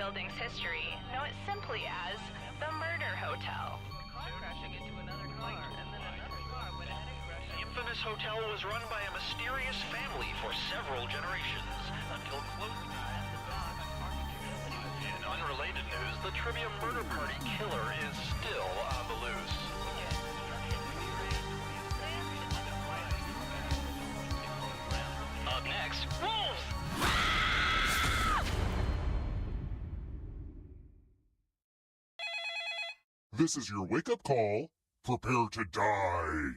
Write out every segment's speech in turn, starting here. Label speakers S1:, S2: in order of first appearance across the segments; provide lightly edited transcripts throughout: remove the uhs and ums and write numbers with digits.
S1: building's history know it simply as the Murder Hotel. The infamous hotel was run by a mysterious family for several generations, until closing. In unrelated news, the trivia murder party killer is still on the loose. Up next, wolves!
S2: This is your wake-up call. Prepare to die.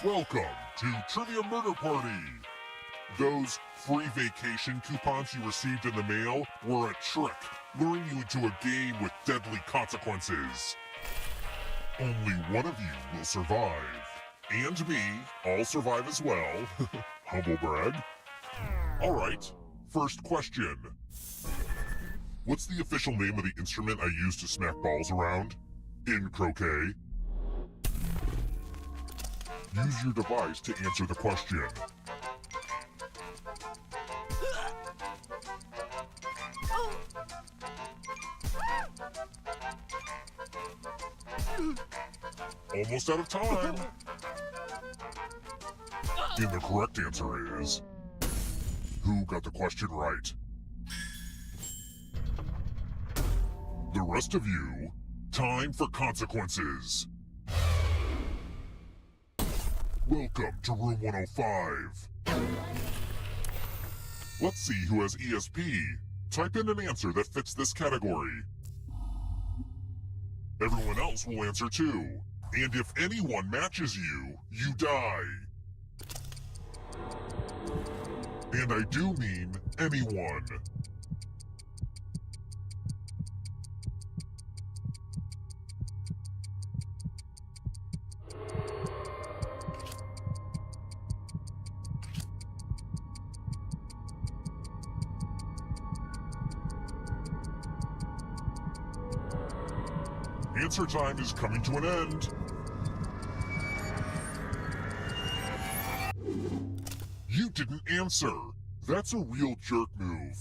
S2: Welcome to Trivia Murder Party. Those free vacation coupons you received in the mail were a trick, luring you into a game with deadly consequences. Only one of you will survive. And me, I'll survive as well. Humble brag. Alright, first question. What's the official name of the instrument I use to smack balls around? In croquet. Use your device to answer the question. Almost out of time. And the correct answer is... Who got the question right? The rest of you, time for consequences. Welcome to room 105. Let's see who has ESP. Type in an answer that fits this category. Everyone else will answer too. And if anyone matches you, you die. And I do mean anyone. Answer time is coming to an end. You didn't answer. That's a real jerk move.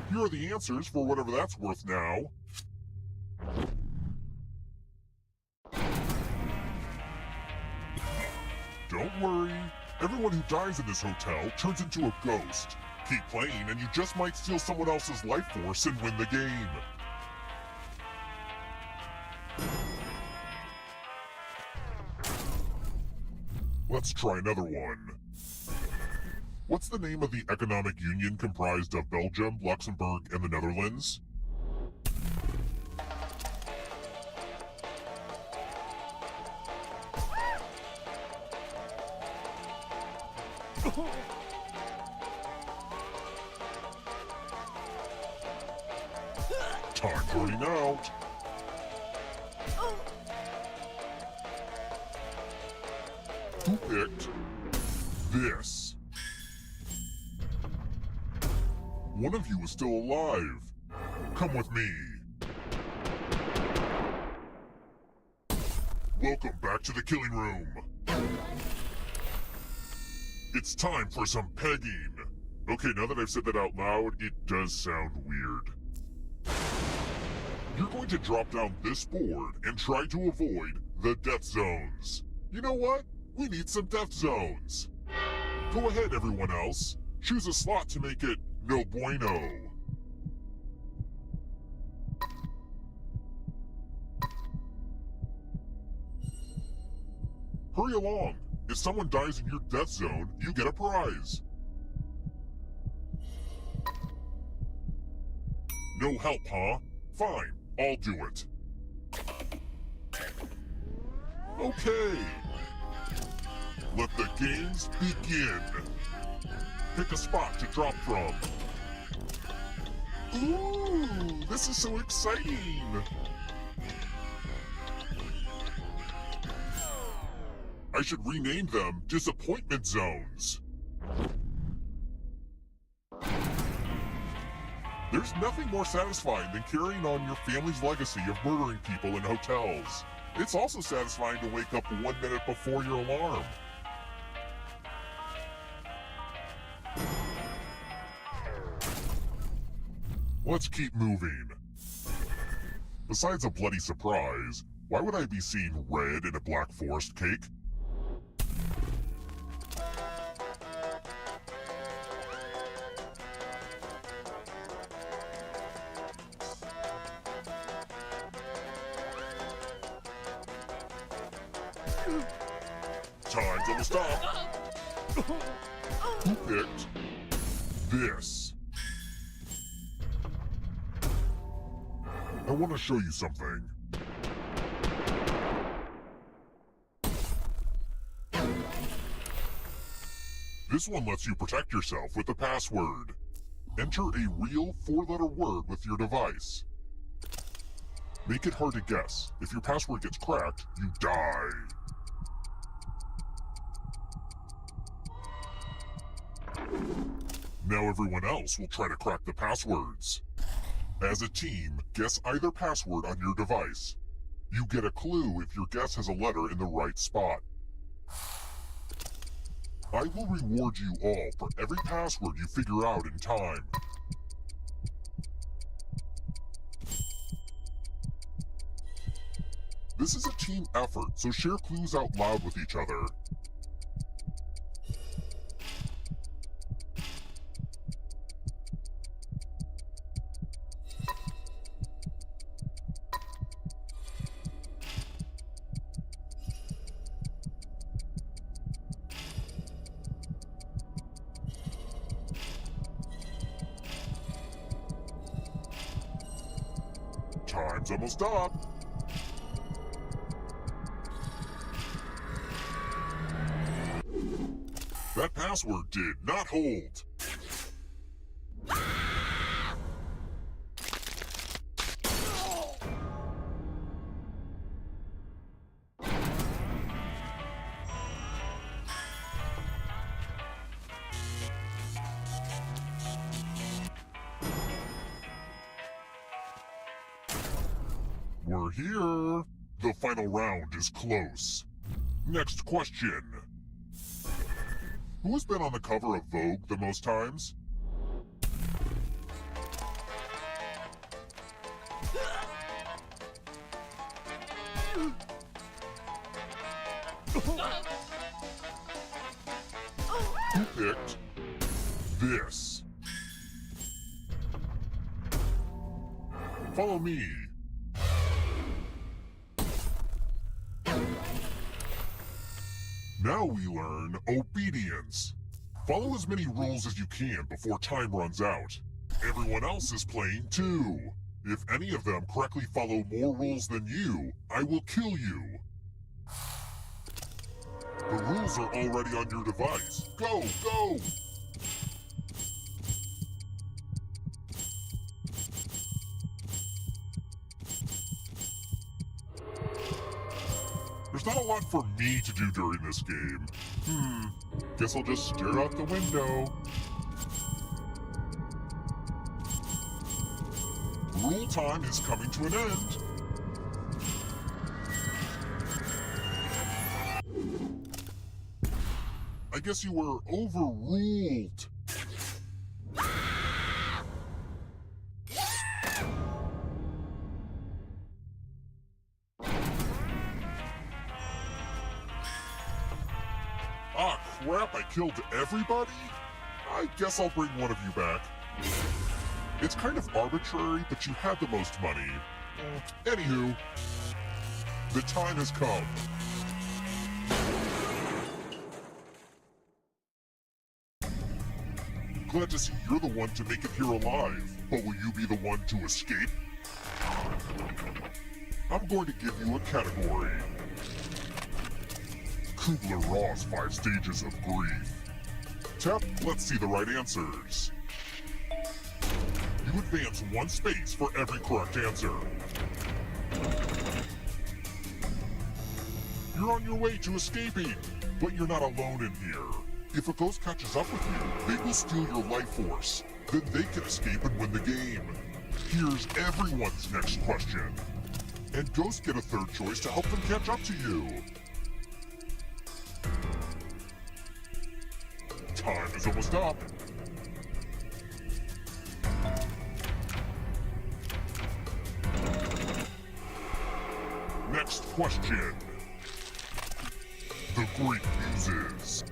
S2: Here are the answers for whatever that's worth now. Don't worry. Everyone who dies in this hotel turns into a ghost. Keep playing and you just might steal someone else's life force and win the game. Let's try another one. What's the name of the economic union comprised of Belgium, Luxembourg, and the Netherlands? Time's running out. Who picked this? One of you is still alive. Come with me. Welcome back to the killing room. It's time for some pegging. Okay, now that I've said that out loud, it does sound weird. You're going to drop down this board and try to avoid the death zones. You know what? We need some death zones. Go ahead, everyone else. Choose a slot to make it no bueno. Hurry along. If someone dies in your death zone, you get a prize. No help, huh? Fine, I'll do it. Okay. Let the games begin. Pick a spot to drop from. Ooh, this is so exciting. I should rename them disappointment zones. There's nothing more satisfying than carrying on your family's legacy of murdering people in hotels. It's also satisfying to wake up 1 minute before your alarm. Let's keep moving. Besides a bloody surprise, why would I be seeing red in a Black Forest cake? Time's almost up. Who picked this? I want to show you something. This one lets you protect yourself with a password. Enter a real 4-letter word with your device. Make it hard to guess. If your password gets cracked, you die. Now everyone else will try to crack the passwords. As a team, guess either password on your device. You get a clue if your guess has a letter in the right spot. I will reward you all for every password you figure out in time. This is a team effort, so share clues out loud with each other. Time's almost up. That password did not hold. We're here. The final round is close. Next question. Who has been on the cover of Vogue the most times? Who picked this? Follow me. Now we learn obedience. Follow as many rules as you can before time runs out. Everyone else is playing too. If any of them correctly follow more rules than you, I will kill you. The rules are already on your device. Go, go! There's not a lot for me to do during this game. Guess I'll just stare out the window. Rule time is coming to an end. I guess you were overruled. Ah, crap, I killed everybody? I guess I'll bring one of you back. It's kind of arbitrary, but you had the most money. Anywho, the time has come. Glad to see you're the one to make it here alive, but will you be the one to escape? I'm going to give you a category. Kubler-Ross 5 stages of grief. Tap, let's see the right answers. You advance 1 space for every correct answer. You're on your way to escaping, but you're not alone in here. If a ghost catches up with you, they will steal your life force. Then they can escape and win the game. Here's everyone's next question. And ghosts get a third choice to help them catch up to you. Time is almost up. Next question. The Greek Muses.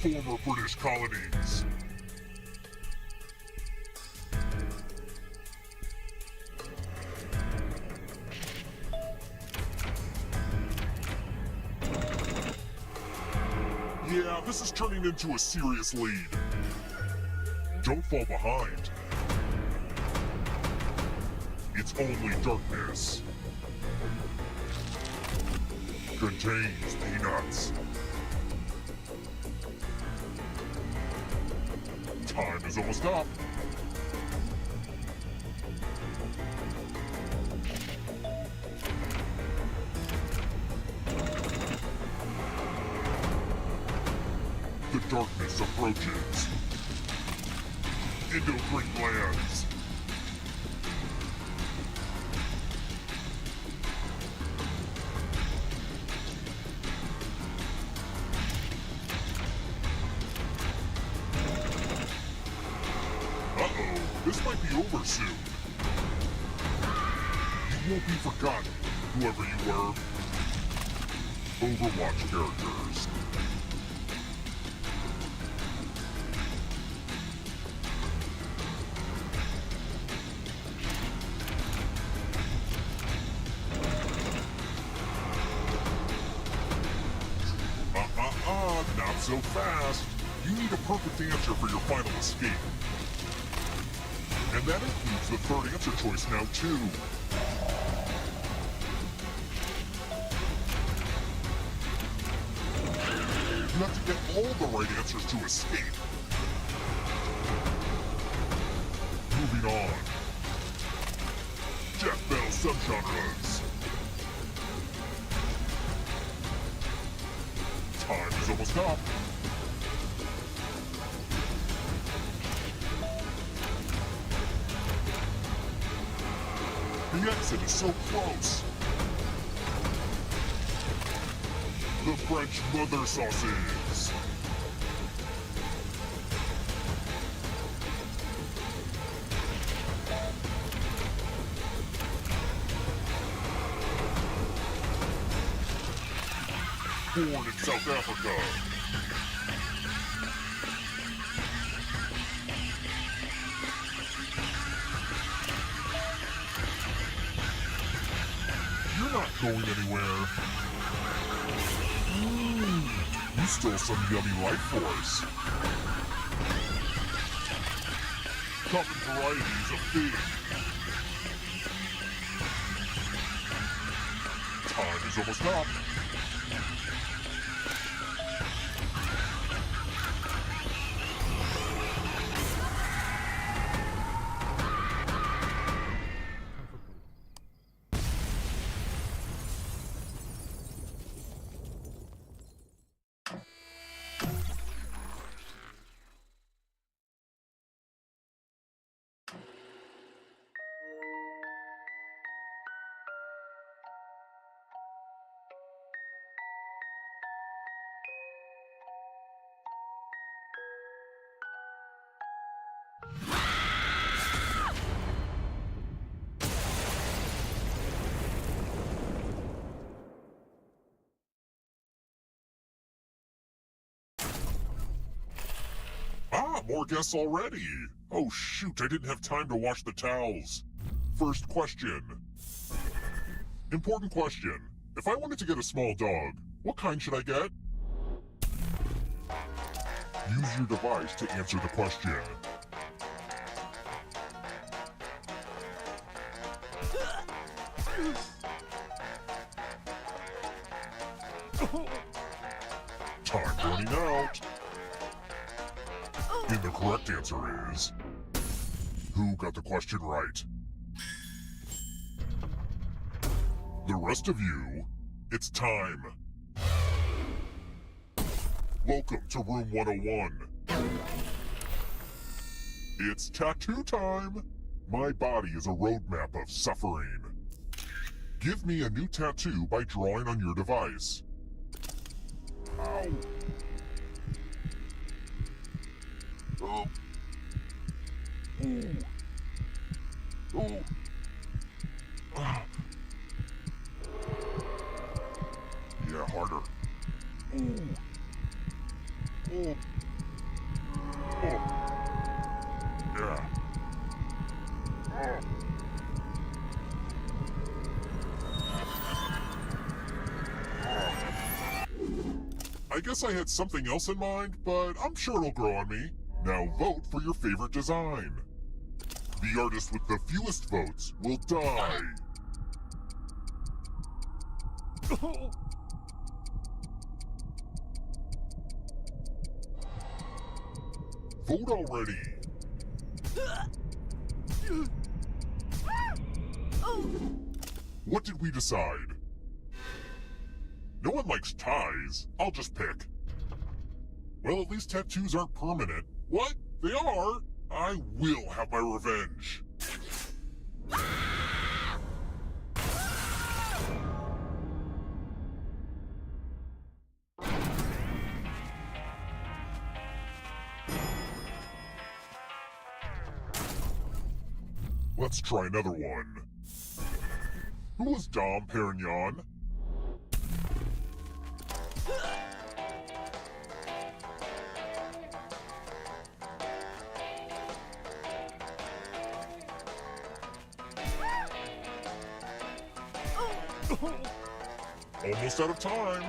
S2: Former British colonies. Yeah, this is turning into a serious lead. Don't fall behind. It's only darkness. Contains peanuts. Time is almost up. The darkness approaches. Into Greek lands. Uh-oh, this might be over soon. You won't be forgotten, whoever you were. Overwatch characters. Not so fast. You need a perfect answer for your final escape. And that includes the third answer choice now, too. You have to get all the right answers to escape. Moving on. Death Battle subgenres. Time is almost up. The exit is so close. The French mother sauces. Born in South Africa. You're not going anywhere. You stole some yummy life force. Common varieties of pig. Time is almost up. More guests already. Oh shoot, I didn't have time to wash the towels. First question. Important question. If I wanted to get a small dog, what kind should I get? Use your device to answer the question. Time running out. And the correct answer is... Who got the question right? The rest of you, it's time. Welcome to Room 101. It's tattoo time. My body is a roadmap of suffering. Give me a new tattoo by drawing on your device. Ow. Oh. Ooh. Oh. Ah. Yeah, harder. Ooh. Oh. Oh. Yeah. Oh. I guess I had something else in mind, but I'm sure it'll grow on me. Now vote for your favorite design. The artist with the fewest votes will die. Vote already. What did we decide? No one likes ties. I'll just pick. Well, at least tattoos aren't permanent. What? They are? I will have my revenge. Let's try another one. Who was Dom Perignon? Almost out of time.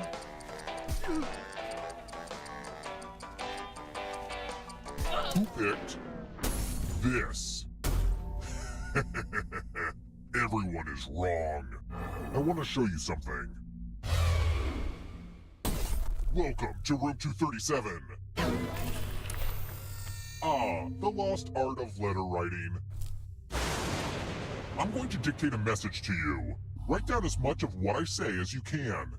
S2: Who picked this? Everyone is wrong. I want to show you something. Welcome to room 237. Ah, the lost art of letter writing. I'm going to dictate a message to you. Write down as much of what I say as you can.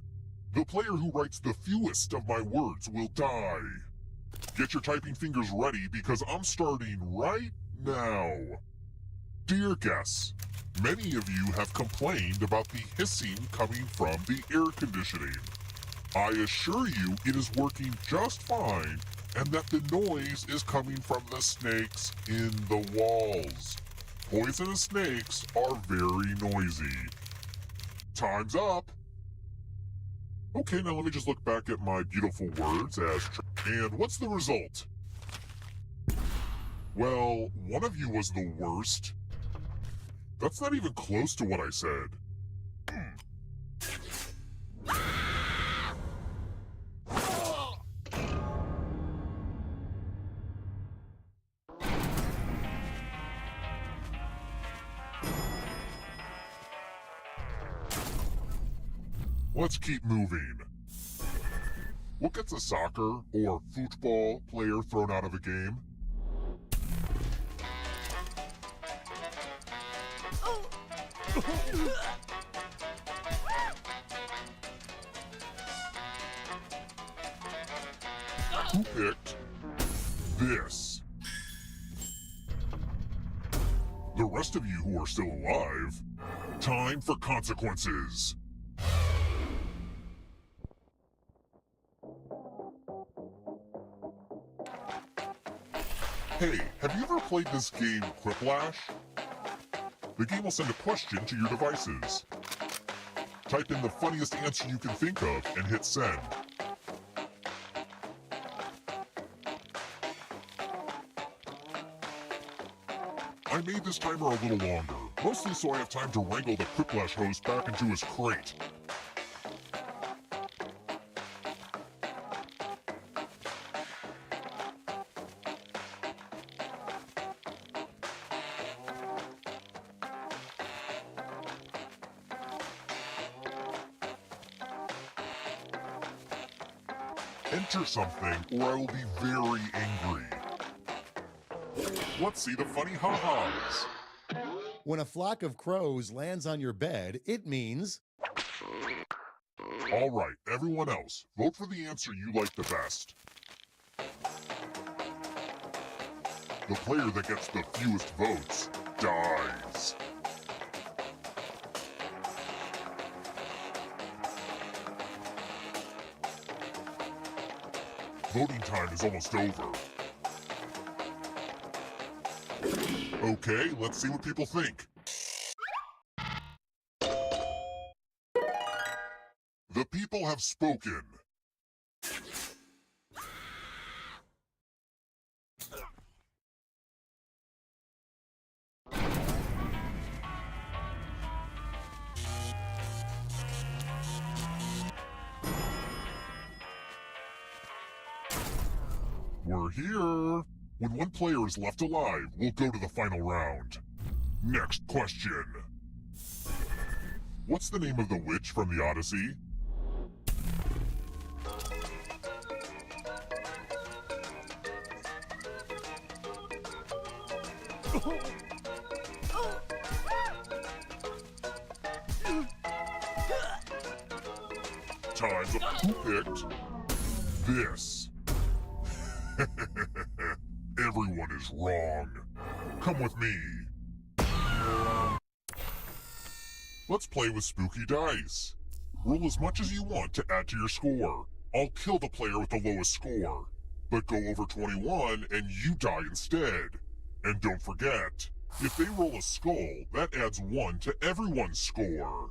S2: The player who writes the fewest of my words will die. Get your typing fingers ready because I'm starting right now. Dear guests, many of you have complained about the hissing coming from the air conditioning. I assure you it is working just fine and that the noise is coming from the snakes in the walls. Poisonous snakes are very noisy. Time's up. Okay, now let me just look back at my beautiful words and what's the result? Well, one of you was the worst. That's not even close to what I said. Let's keep moving. What gets a soccer or football player thrown out of a game? Who picked this? The rest of you who are still alive, time for consequences. Hey, have you ever played this game Quiplash? The game will send a question to your devices. Type in the funniest answer you can think of and hit send. I made this timer a little longer, mostly so I have time to wrangle the Quiplash host back into his crate. Enter something, or I will be very angry. Let's see the funny ha-has.
S3: When a flock of crows lands on your bed, it means...
S2: All right, everyone else, vote for the answer you like the best. The player that gets the fewest votes dies. Voting time is almost over. Okay, let's see what people think. The people have spoken. We're here. When one player is left alive, we'll go to the final round. Next question. What's the name of the witch from the Odyssey? Time's up. Who picked this? Everyone is wrong. Come with me. Let's play with spooky dice. Roll as much as you want to add to your score. I'll kill the player with the lowest score. But go over 21 and you die instead. And don't forget, if they roll a skull, that adds 1 to everyone's score.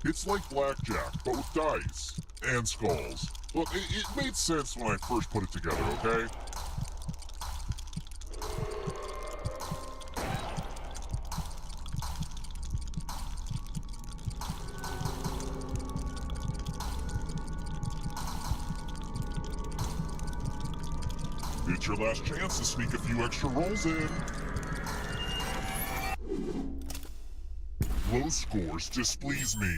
S2: It's like blackjack, but with dice and skulls. Look, it made sense when I first put it together, okay? It's your last chance to sneak a few extra rolls in. Low scores displease me.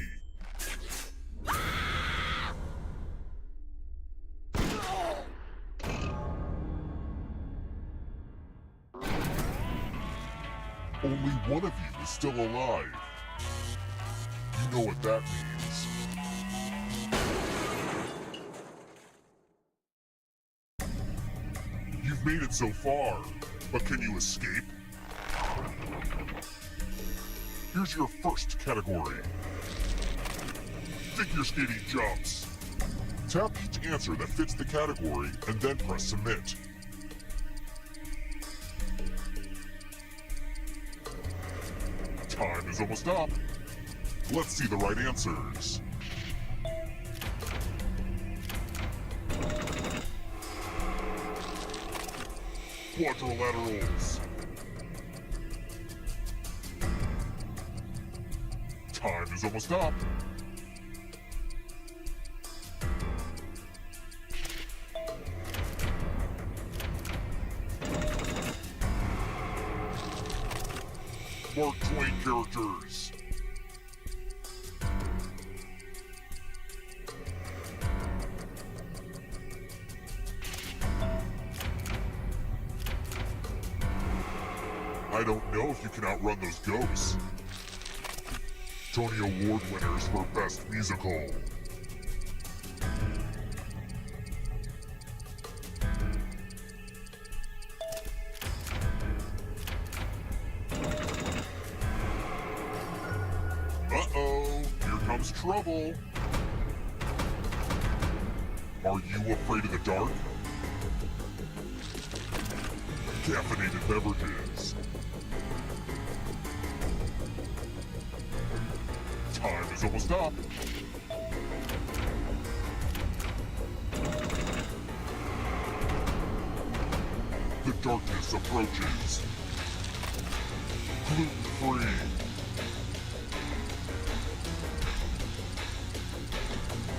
S2: Only one of you is still alive. You know what that means. You've made it so far, but can you escape? Here's your first category. Figure skating jumps. Tap each answer that fits the category and then press submit. Time is almost up. Let's see the right answers. Quadrilaterals. Time is almost up. Mark Twain characters. I don't know if you can outrun those ghosts. Tony Award winners for Best Musical. Uh-oh, here comes trouble. Are you afraid of the dark? Caffeinated beverages. Time is almost up. The darkness approaches. Gluten-free.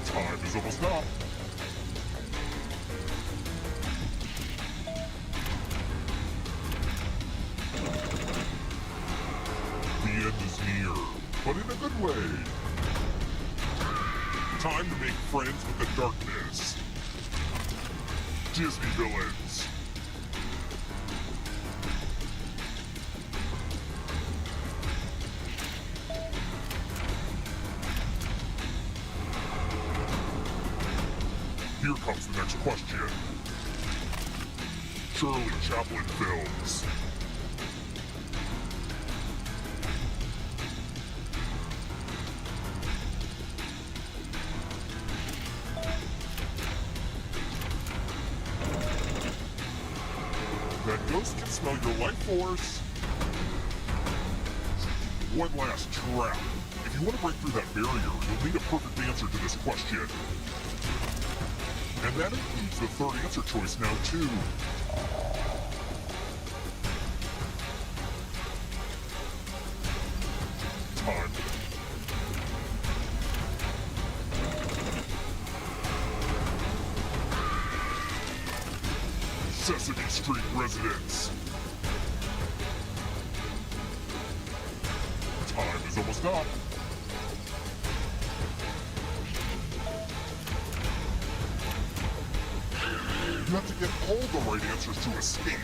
S2: Time is almost up. The end is near, but in a good way. Time to make friends with the darkness. Disney villains. Here comes the next question. Charlie Chaplin films. That ghost can smell your life force. One last trap. If you want to break through that barrier, you'll need a perfect answer to this question. And that includes the third answer choice now, too. Time. Sesame Street residents. Time is almost up. You have to get all the right answers to escape.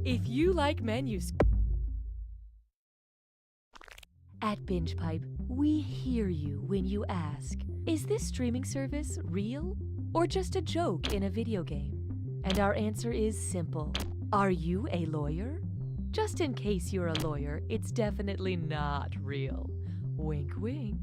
S4: If you like menus at Binge Pipe, we hear you when you ask, is this streaming service real or just a joke in a video game? And our answer is simple. Are you a lawyer? Just in case you're a lawyer, it's definitely not real. Wink, wink.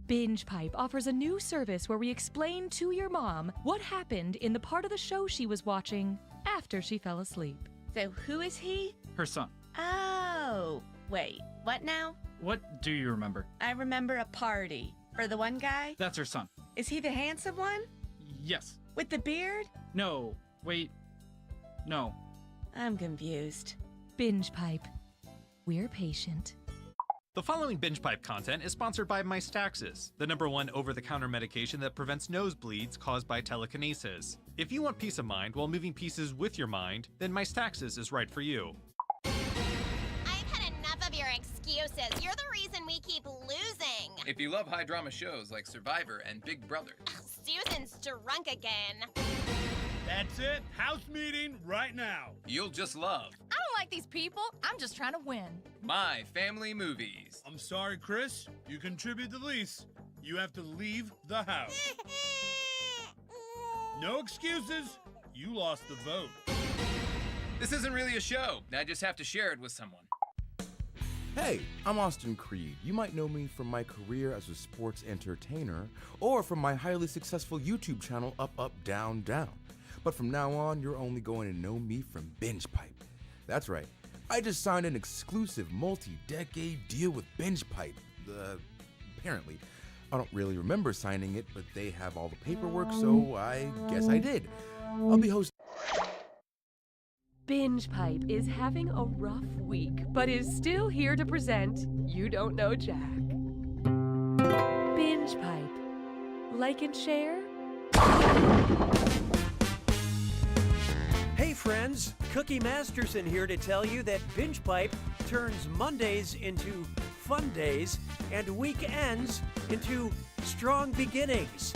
S4: Binge Pipe offers a new service where we explain to your mom what happened in the part of the show she was watching after she fell asleep.
S5: So who is he?
S6: Her son.
S5: Oh, wait, what now?
S6: What do you remember?
S5: I remember a party. For the one guy?
S6: That's her son.
S5: Is he the handsome one?
S6: Yes.
S5: With the beard?
S6: No. Wait. No.
S5: I'm confused.
S4: Binge Pipe. We're patient.
S7: The following Binge Pipe content is sponsored by Mystaxis, the #1 over-the-counter medication that prevents nosebleeds caused by telekinesis. If you want peace of mind while moving pieces with your mind, then Mystaxis is right for you.
S8: I've had enough of your excuses. You're the reason we keep losing.
S9: If you love high-drama shows like Survivor and Big Brother.
S8: Susan's drunk again.
S10: That's it. House meeting right now.
S9: You'll just love
S11: I don't like these people. I'm just trying to win.
S9: My Family Movies.
S10: I'm sorry, Chris. You contribute the least. You have to leave the house. No excuses. You lost the vote.
S9: This isn't really a show. I just have to share it with someone.
S12: Hey, I'm Austin Creed. You might know me from my career as a sports entertainer or from my highly successful YouTube channel, Up, Up, Down, Down. But from now on, you're only going to know me from Binge Pipe. That's right. I just signed an exclusive multi-decade deal with Binge Pipe. apparently. I don't really remember signing it, but they have all the paperwork, so I guess I did. I'll be hosting.
S4: Binge Pipe is having a rough week, but is still here to present You Don't Know Jack. Binge Pipe. Like and share?
S13: Hey friends, Cookie Masterson here to tell you that Binge Pipe turns Mondays into fun days and weekends into strong beginnings.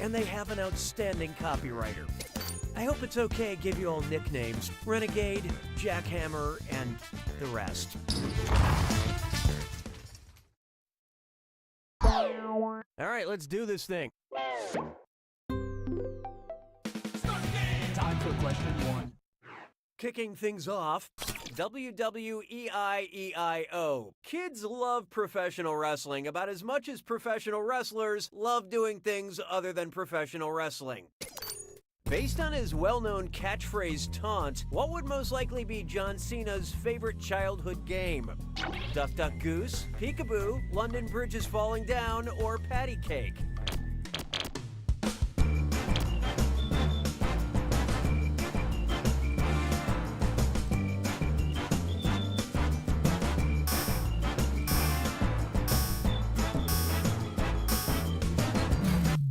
S13: And they have an outstanding copywriter. I hope it's okay to give you all nicknames: Renegade, Jackhammer, and the rest. All right, let's do this thing.
S14: Time for question 1.
S13: Kicking things off, WWEIEIO. Kids love professional wrestling about as much as professional wrestlers love doing things other than professional wrestling. Based on his well-known catchphrase taunt, what would most likely be John Cena's favorite childhood game? Duck Duck Goose, Peekaboo, London Bridge is Falling Down, or Patty Cake?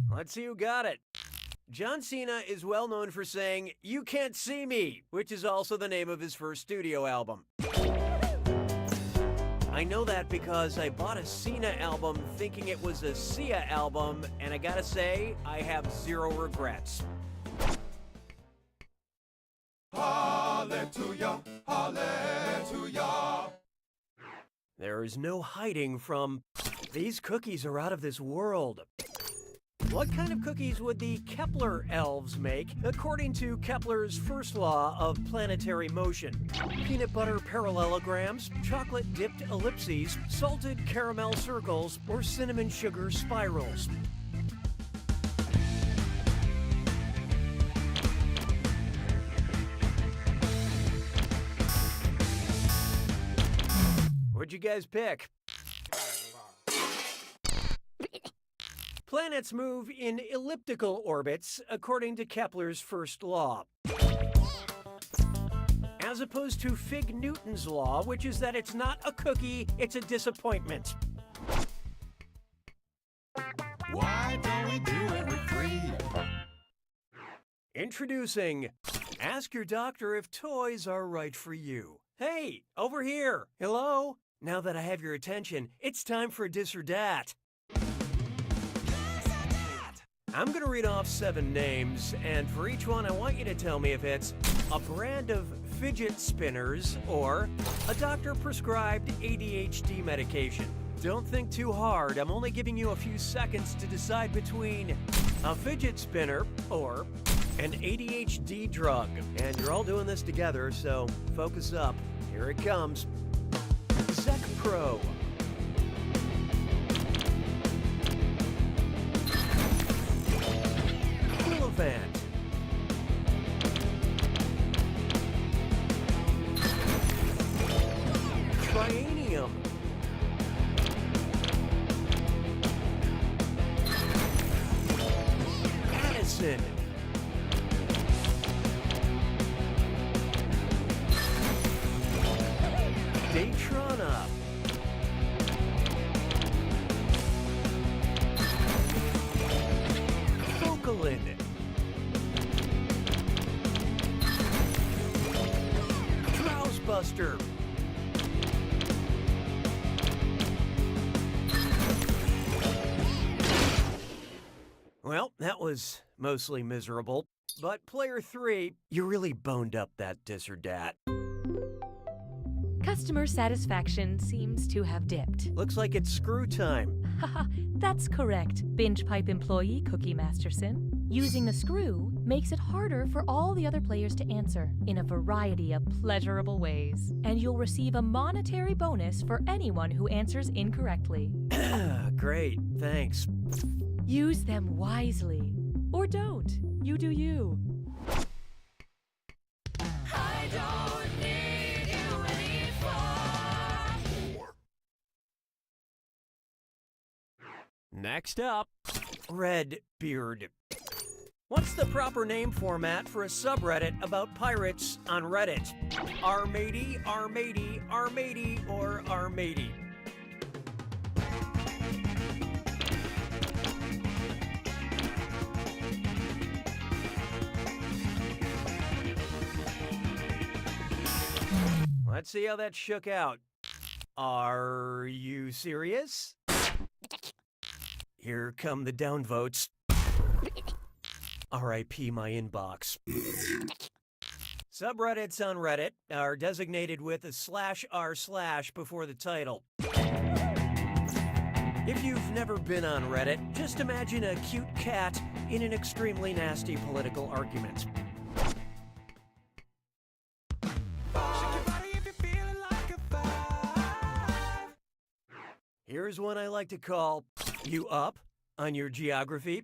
S13: Let's see who got it. John Cena is well known for saying, "You can't see me," which is also the name of his first studio album. I know that because I bought a Cena album thinking it was a Sia album, and I gotta say, I have zero regrets.
S15: Hallelujah, hallelujah.
S13: There is no hiding from, these cookies are out of this world. What kind of cookies would the Kepler elves make, according to Kepler's first law of planetary motion? Peanut butter parallelograms, chocolate-dipped ellipses, salted caramel circles, or cinnamon sugar spirals? What'd you guys pick? Planets move in elliptical orbits, according to Kepler's first law. As opposed to Fig Newton's law, which is that it's not a cookie, it's a disappointment.
S15: Why don't we do it with 3?
S13: Introducing, ask your doctor if toys are right for you. Hey, over here. Hello? Now that I have your attention, it's time for this or dat. I'm going to read off 7 names, and for each one, I want you to tell me if it's a brand of fidget spinners or a doctor-prescribed ADHD medication. Don't think too hard. I'm only giving you a few seconds to decide between a fidget spinner or an ADHD drug. And you're all doing this together, so focus up. Here it comes. Zec Pro. Event. Trianium. Addison. Daytrona. Focalin. Buster. Well, that was mostly miserable. But player 3, you really boned up that dis or dat.
S4: Customer satisfaction seems to have dipped.
S13: Looks like it's screw time.
S4: Haha, that's correct, Binge Pipe employee Cookie Masterson. Using the screw makes it harder for all the other players to answer in a variety of pleasurable ways. And you'll receive a monetary bonus for anyone who answers incorrectly.
S13: Great, thanks.
S4: Use them wisely. Or don't. You do you.
S15: I don't need you anymore.
S13: Next up, Red Beard. What's the proper name format for a subreddit about pirates on Reddit? R-matey, R-matey, R-matey, or R-matey? Let's see how that shook out. Are you serious? Here come the downvotes. R.I.P. my inbox. Subreddits on Reddit are designated with a /r/ before the title. If you've never been on Reddit, just imagine a cute cat in an extremely nasty political argument. Here's one I like to call, You Up on Your Geography?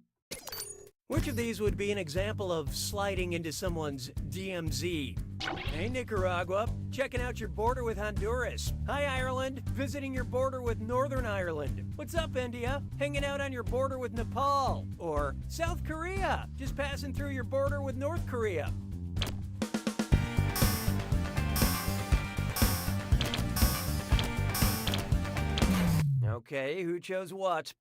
S13: Which of these would be an example of sliding into someone's DMZ? Hey, Nicaragua, checking out your border with Honduras. Hi, Ireland, visiting your border with Northern Ireland. What's up, India? Hanging out on your border with Nepal. Or South Korea, just passing through your border with North Korea. Okay, who chose what?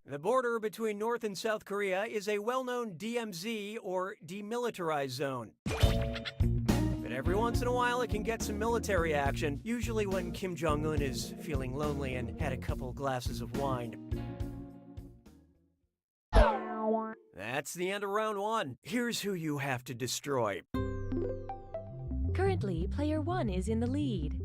S13: The border between North and South Korea is a well-known DMZ, or demilitarized zone. But every once in a while it can get some military action, usually when Kim Jong-un is feeling lonely and had a couple glasses of wine. That's the end of round one. Here's who you have to destroy.
S4: Currently, player 1 is in the lead.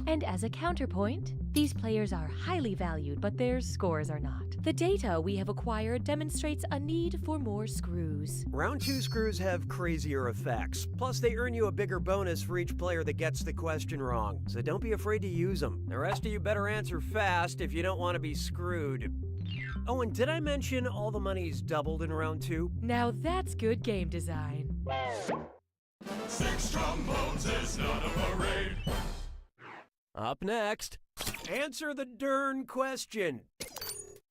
S4: And as a counterpoint, these players are highly valued, but their scores are not. The data we have acquired demonstrates a need for more screws.
S13: Round 2 screws have crazier effects. Plus, they earn you a bigger bonus for each player that gets the question wrong. So don't be afraid to use them. The rest of you better answer fast if you don't want to be screwed. Oh, and did I mention all the money's doubled in round 2?
S4: Now that's good game design.
S15: 6 trombones is not a parade.
S13: Up next, answer the Dern question.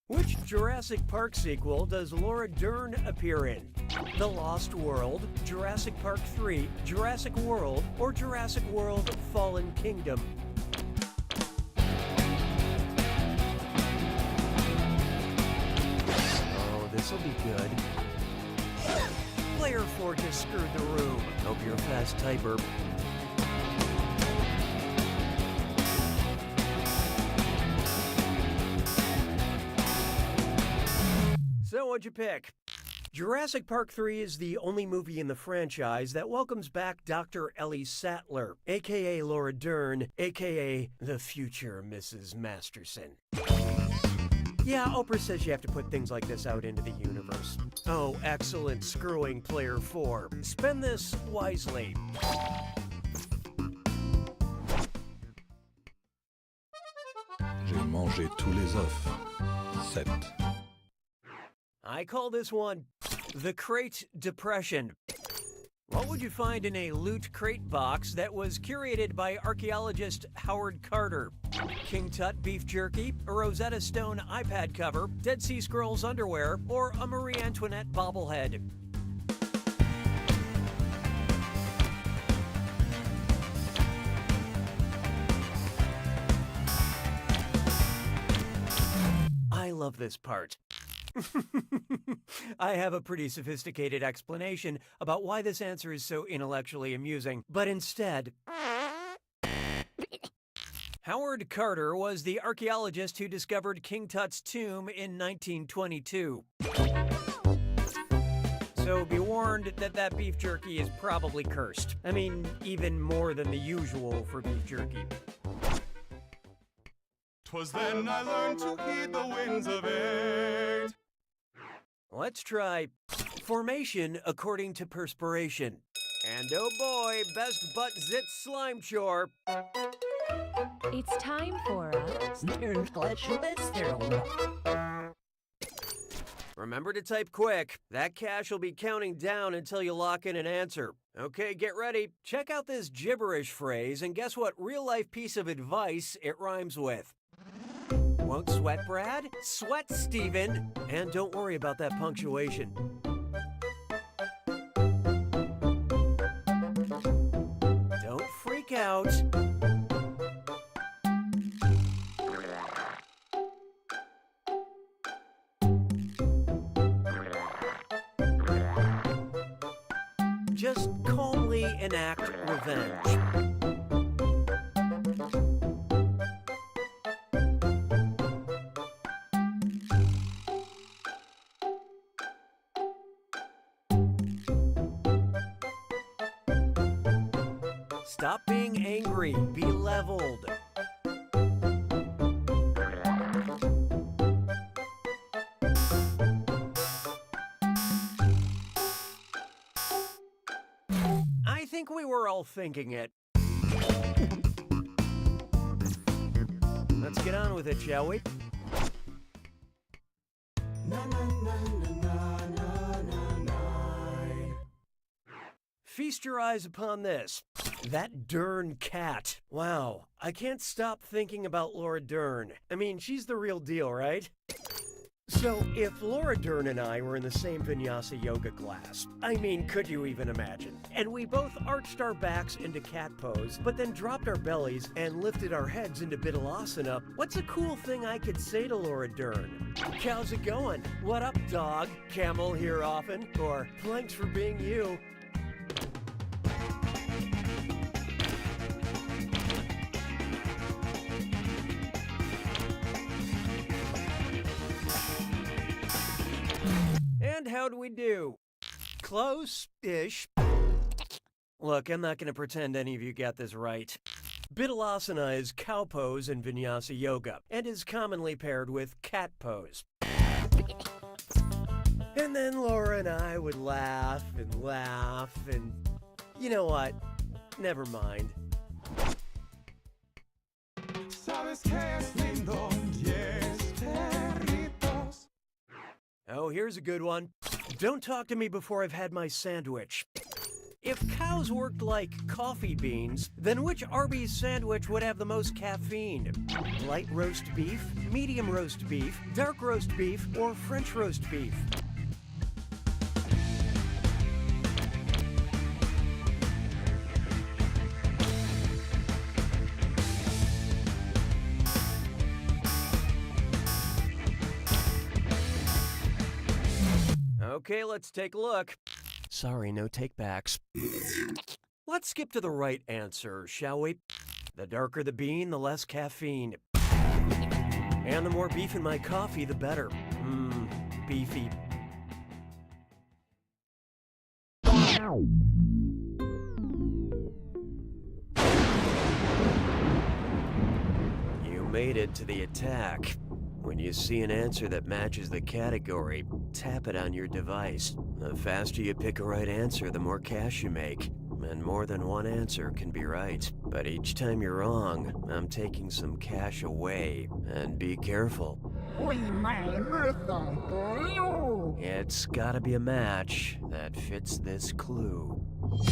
S13: Which Jurassic Park sequel does Laura Dern appear in? The Lost World, Jurassic Park 3, Jurassic World, or Jurassic World Fallen Kingdom? Oh, this'll be good. Player 4 just screwed the room. Hope you're a fast typer. So what'd you pick? Jurassic Park 3 is the only movie in the franchise that welcomes back Dr. Ellie Sattler, a.k.a. Laura Dern, a.k.a. the future Mrs. Masterson. Yeah, Oprah says you have to put things like this out into the universe. Oh, excellent screwing, player 4. Spend this wisely.
S14: J'ai mangé tous les œufs. 7.
S13: I call this one the Crate Depression. What would you find in a loot crate box that was curated by archaeologist Howard Carter? King Tut beef jerky, a Rosetta Stone iPad cover, Dead Sea Scrolls underwear, or a Marie Antoinette bobblehead? I love this part. I have a pretty sophisticated explanation about why this answer is so intellectually amusing, but instead... Howard Carter was the archaeologist who discovered King Tut's tomb in 1922. So be warned that that beef jerky is probably cursed. I mean, even more than the usual for beef jerky.
S15: 'Twas then I learned to heed the winds of 8.
S13: Let's try formation according to perspiration. And oh boy, best butt zit slime chore.
S4: It's time for a...
S13: Remember to type quick. That cache will be counting down until you lock in an answer. Okay, get ready. Check out this gibberish phrase and guess what real-life piece of advice it rhymes with. Won't sweat, Brad? Sweat, Steven! And don't worry about that punctuation. Don't freak out. Just calmly enact revenge. Stop being angry. Be leveled. I think we were all thinking it. Let's get on with it, shall we? Feast your eyes upon this. That Dern cat. Wow, I can't stop thinking about Laura Dern. I mean, she's the real deal, right? So, if Laura Dern and I were in the same vinyasa yoga class, I mean, could you even imagine? And we both arched our backs into cat pose, but then dropped our bellies and lifted our heads into Bidalasana, what's a cool thing I could say to Laura Dern? How's it going? What up, dog? Camel here often? Or thanks for being you. And how do we do? Close-ish. Look, I'm not going to pretend any of you got this right. Bidalasana is cow pose in vinyasa yoga and is commonly paired with cat pose. And then Laura and I would laugh, and you know what? Never mind. Oh, here's a good one. Don't talk to me before I've had my sandwich. If cows worked like coffee beans, then which Arby's sandwich would have the most caffeine? Light roast beef, medium roast beef, dark roast beef, or French roast beef? Okay, let's take a look. Sorry, no takebacks. Let's skip to the right answer, shall we? The darker the bean, the less caffeine. And the more beef in my coffee, the better. Beefy. You made it to the attack. When you see an answer that matches the category, tap it on your device. The faster you pick a right answer, the more cash you make. And more than one answer can be right. But each time you're wrong, I'm taking some cash away. And be careful. It's gotta be a match that fits this clue.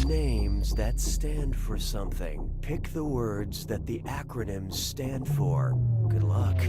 S13: Names that stand for something. Pick the words that the acronyms stand for. Good luck.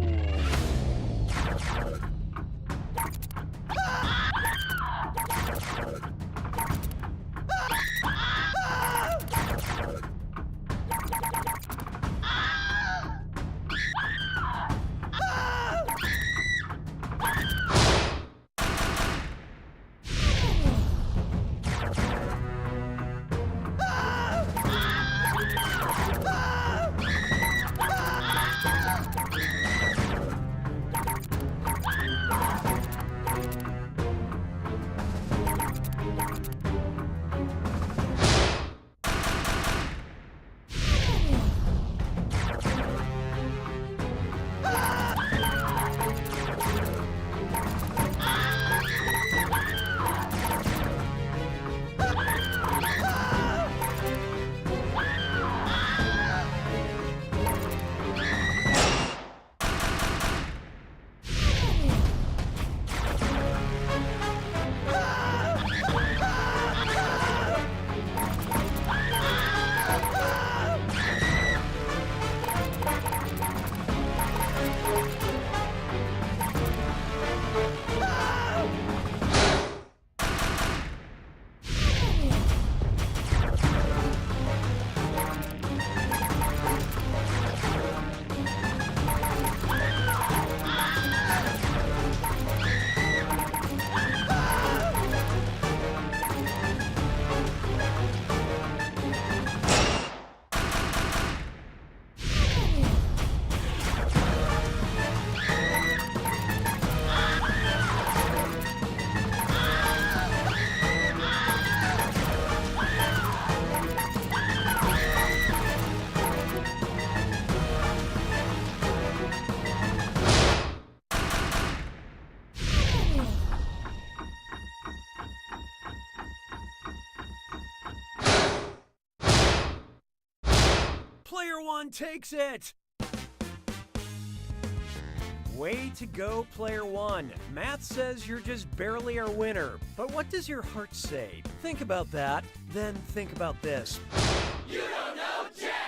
S13: Player one takes it! Way to go, Player one. Math says you're just barely our winner. But what does your heart say? Think about that, then think about this.
S15: You don't know Jack!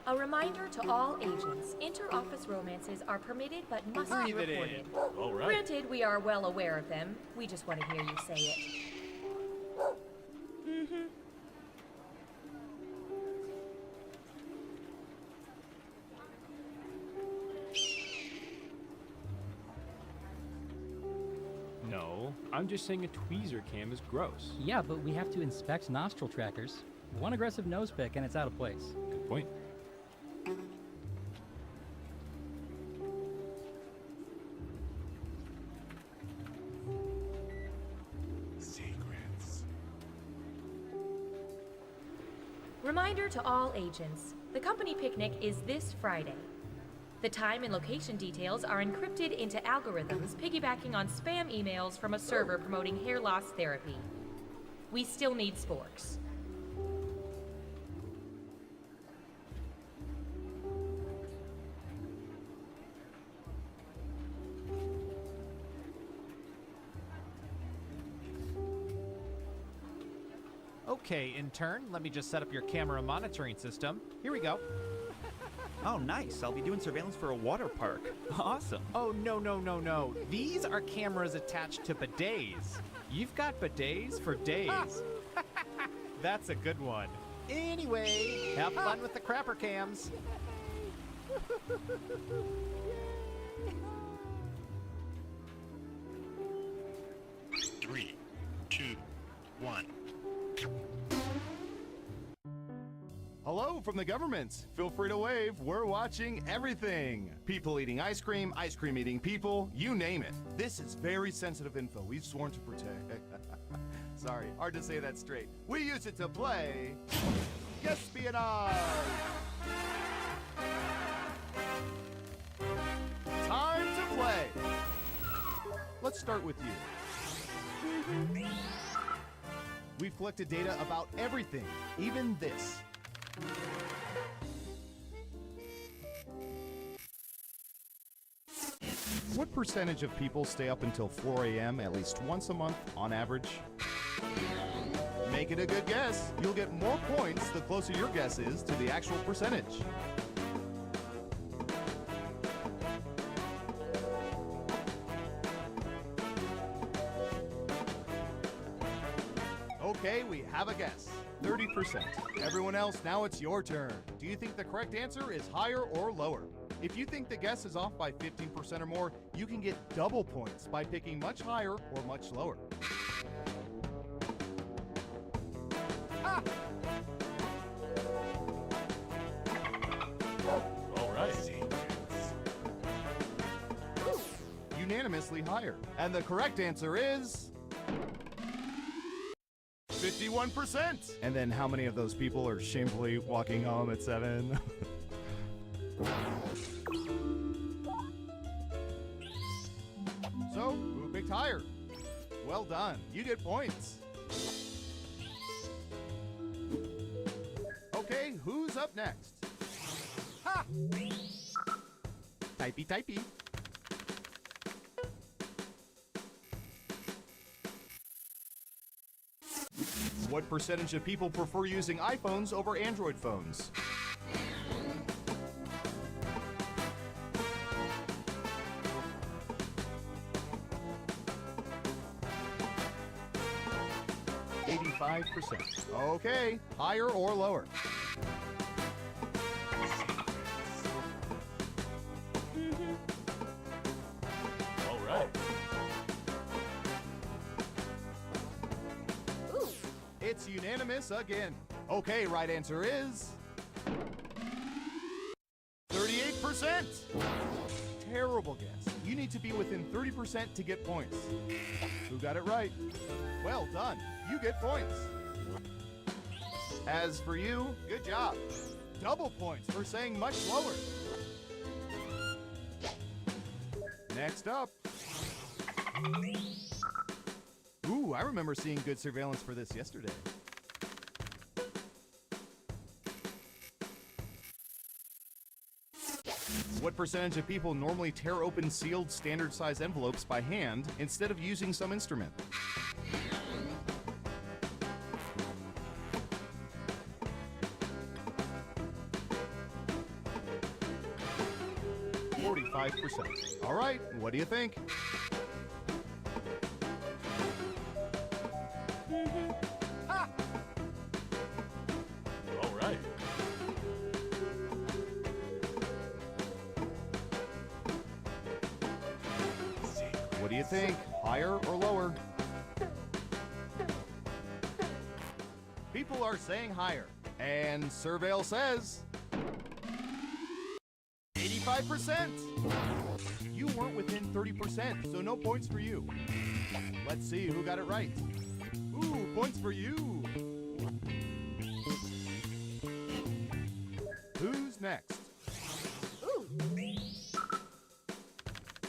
S4: A reminder to all agents, inter-office romances are permitted but must be
S7: Breathe it in.
S4: reported.
S7: All right.
S4: Granted, we are well aware of them. We just want to hear you say it.
S5: Mm-hmm.
S16: No, I'm just saying a tweezer cam is gross.
S17: Yeah, but we have to inspect nostril trackers. One aggressive nose pick and it's out of place.
S16: Good point.
S2: Secrets.
S4: Reminder to all agents, the company picnic is this Friday. The time and location details are encrypted into algorithms piggybacking on spam emails from a server promoting hair loss therapy. We still need sporks.
S7: Okay, intern, let me just set up your camera monitoring system. Here we go.
S18: Oh, nice. I'll be doing surveillance for a water park. Awesome.
S7: Oh, no. These are cameras attached to bidets. You've got bidets for days. That's a good one. Anyway, have fun with the crapper cams.
S1: 3, 2, 1.
S19: Hello from the government. Feel free to wave. We're watching everything. People eating ice cream eating people, you name it. This is very sensitive info. We've sworn to protect. Sorry, hard to say that straight. We use it to play espionage. Time to play. Let's start with you. We've collected data about everything, even this. What percentage of people stay up until 4 a.m. at least once a month on average? Make it a good guess. You'll get more points the closer your guess is to the actual percentage. Okay, we have a guess. 30%. Everyone else, now it's your turn. Do you think the correct answer is higher or lower? If you think the guess is off by 15% or more, you can get double points by picking much higher or much lower. Ah!
S16: All right.
S19: Unanimously higher. And the correct answer is 51%. And then how many of those people are shamefully walking home at 7? So, who picked higher? Well done. You get points. Okay, who's up next? Ha! Typey. What percentage of people prefer using iPhones over Android phones? 85%. Okay, higher or lower?
S15: All right.
S19: It's unanimous again. Okay, right answer is 38%. Terrible guess. You need to be within 30% to get points. Who got it right? Well done. You get points. As for you, good job. Double points for saying much lower. Next up. Ooh, I remember seeing good surveillance for this yesterday. What percentage of people normally tear open sealed standard size envelopes by hand instead of using some instrument? %. All right, what do you think? Ha!
S15: All right.
S19: What do you think? Higher or lower? People are saying higher. And Surveil says 85%. You weren't within 30%, so no points for you. Let's see who got it right. Ooh, points for you. Who's next? Ooh.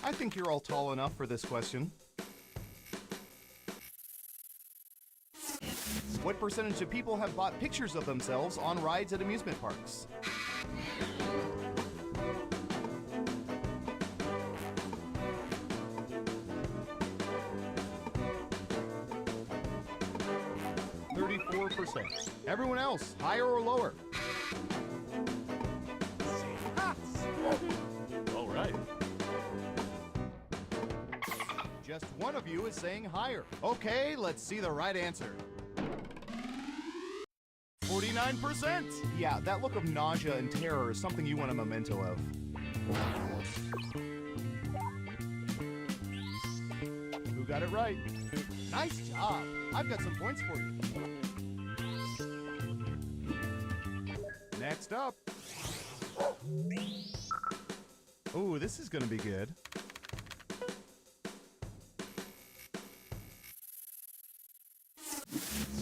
S19: I think you're all tall enough for this question. What percentage of people have bought pictures of themselves on rides at amusement parks? %. Everyone else, higher or lower? Ha!
S15: All right.
S19: Just one of you is saying higher. Okay, let's see the right answer. 49%. Yeah, that look of nausea and terror is something you want a memento of. Who got it right? Nice job. I've got some points for you. Next up. Ooh, this is gonna be good.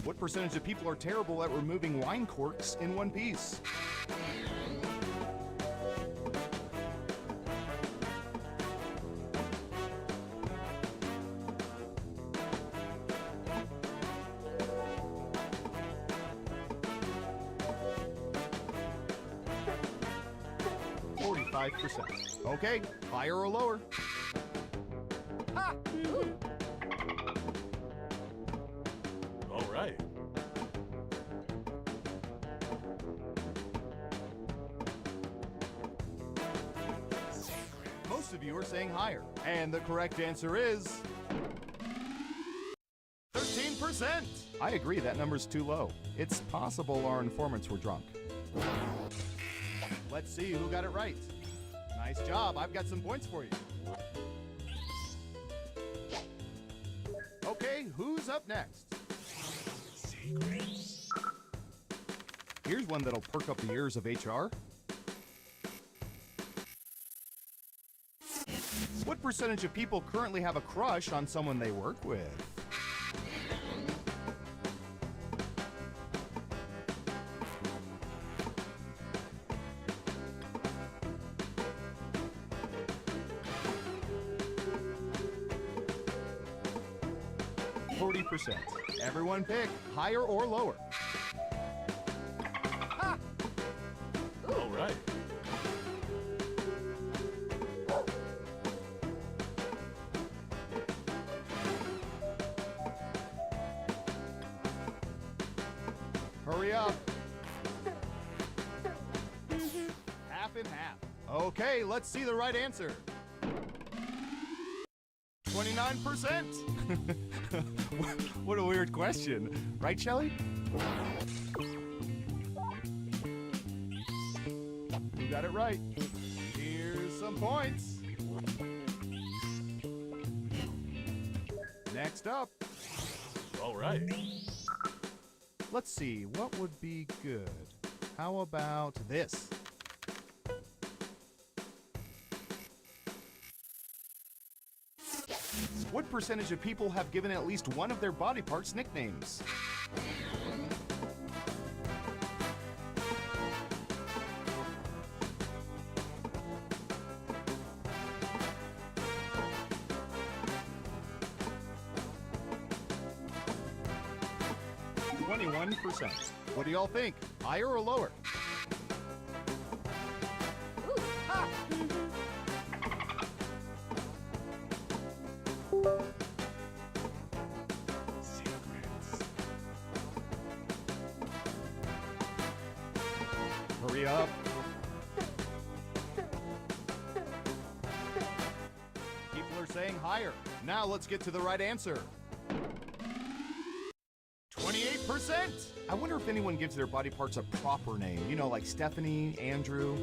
S19: What percentage of people are terrible at removing wine corks in one piece? %. Okay, higher or lower? Ha!
S15: All right.
S19: Most of you are saying higher. And the correct answer is 13%. I agree, that number's too low. It's possible our informants were drunk. Let's see who got it right. Nice job. I've got some points for you. Okay, who's up next? Secrets. Here's one that'll perk up the ears of HR. What percentage of people currently have a crush on someone they work with? %. Everyone pick higher or lower. Ha!
S15: All right.
S19: Hurry up. Half and half. Okay, let's see the right answer. 29%. What a weird question. Right, Shelly? Who got it right? Here's some points. Next up.
S20: All right.
S19: Let's see, what would be good? How about this? What percentage of people have given at least one of their body parts nicknames? What do y'all think? Higher or lower? Hurry up. People are saying higher. Now let's get to the right answer. 28%! I wonder if anyone gives their body parts a proper name. You know, like Stephanie, Andrew.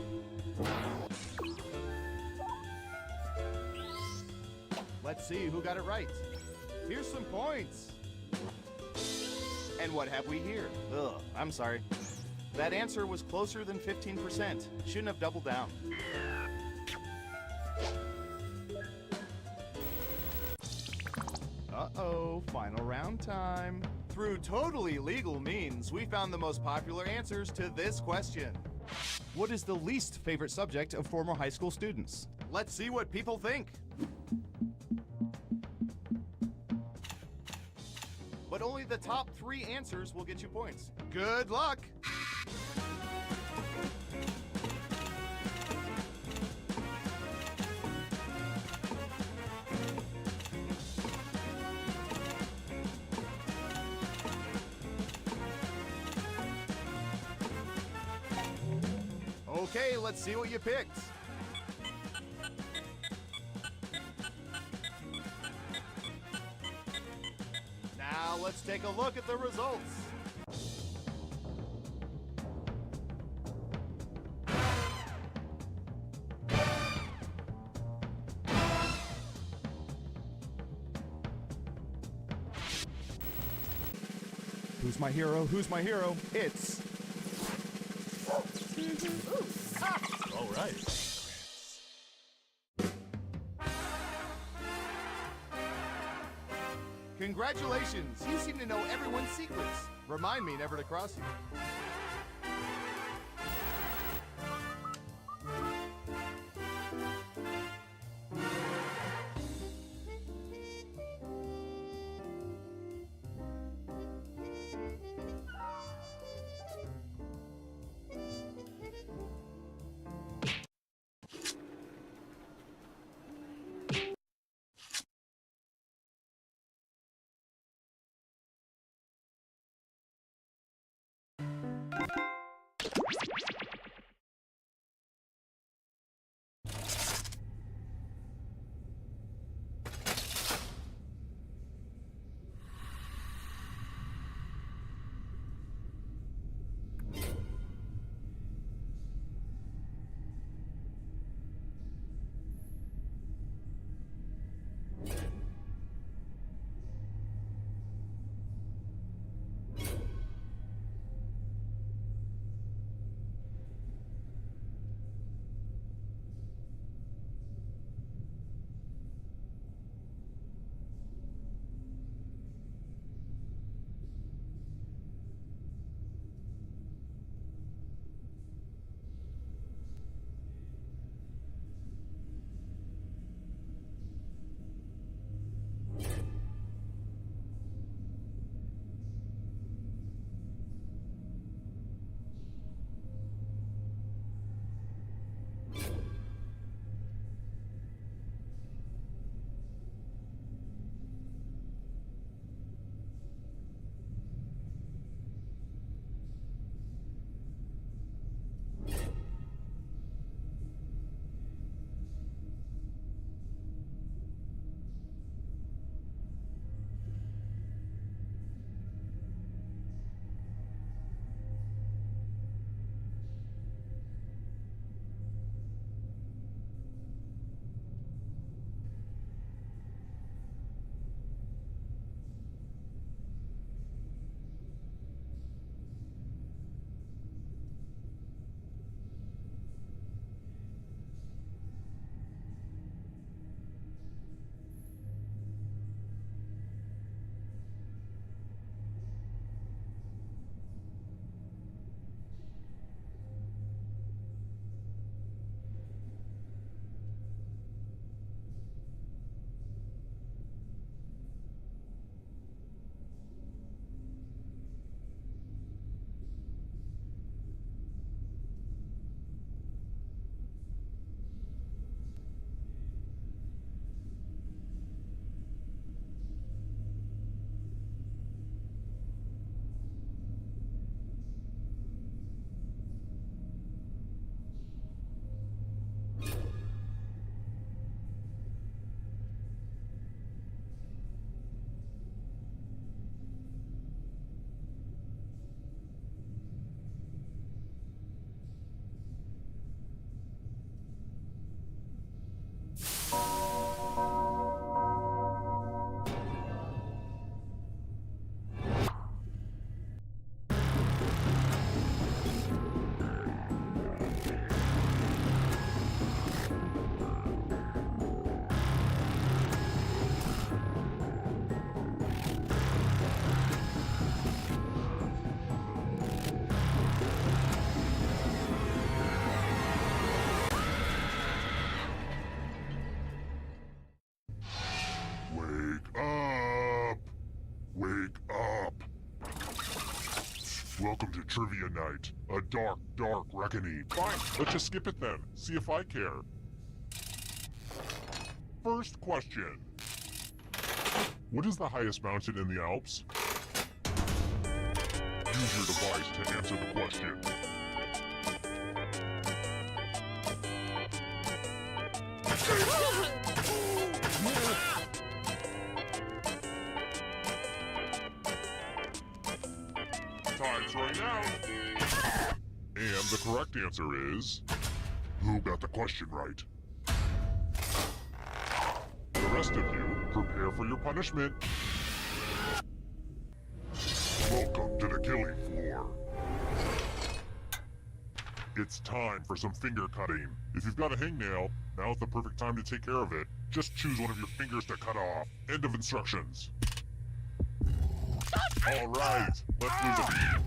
S19: Let's see who got it right. Here's some points. And what have we here? Ugh, I'm sorry. That answer was closer than 15%. Shouldn't have doubled down. Uh-oh, final round time. Through totally legal means, we found the most popular answers to this question. What is the least favorite subject of former high school students? Let's see what people think. But only the top 3 answers will get you points. Good luck! Okay, let's see what you picked. Now let's take a look at the results. Who's my hero? Who's my hero? It's...
S20: All right.
S19: Congratulations! You seem to know everyone's secrets. Remind me never to cross you.
S2: Wake up! Welcome to Trivia Night, a dark, dark reckoning. Fine, let's just skip it then. See if I care. First question. What is the highest mountain in the Alps? Use your device to answer the question. Time's running out. And the correct answer is... Who got the question right? The rest of you, prepare for your punishment. Welcome to the killing floor. It's time for some finger cutting. If you've got a hangnail, now's the perfect time to take care of it. Just choose one of your fingers to cut off. End of instructions. Alright, let's lose a...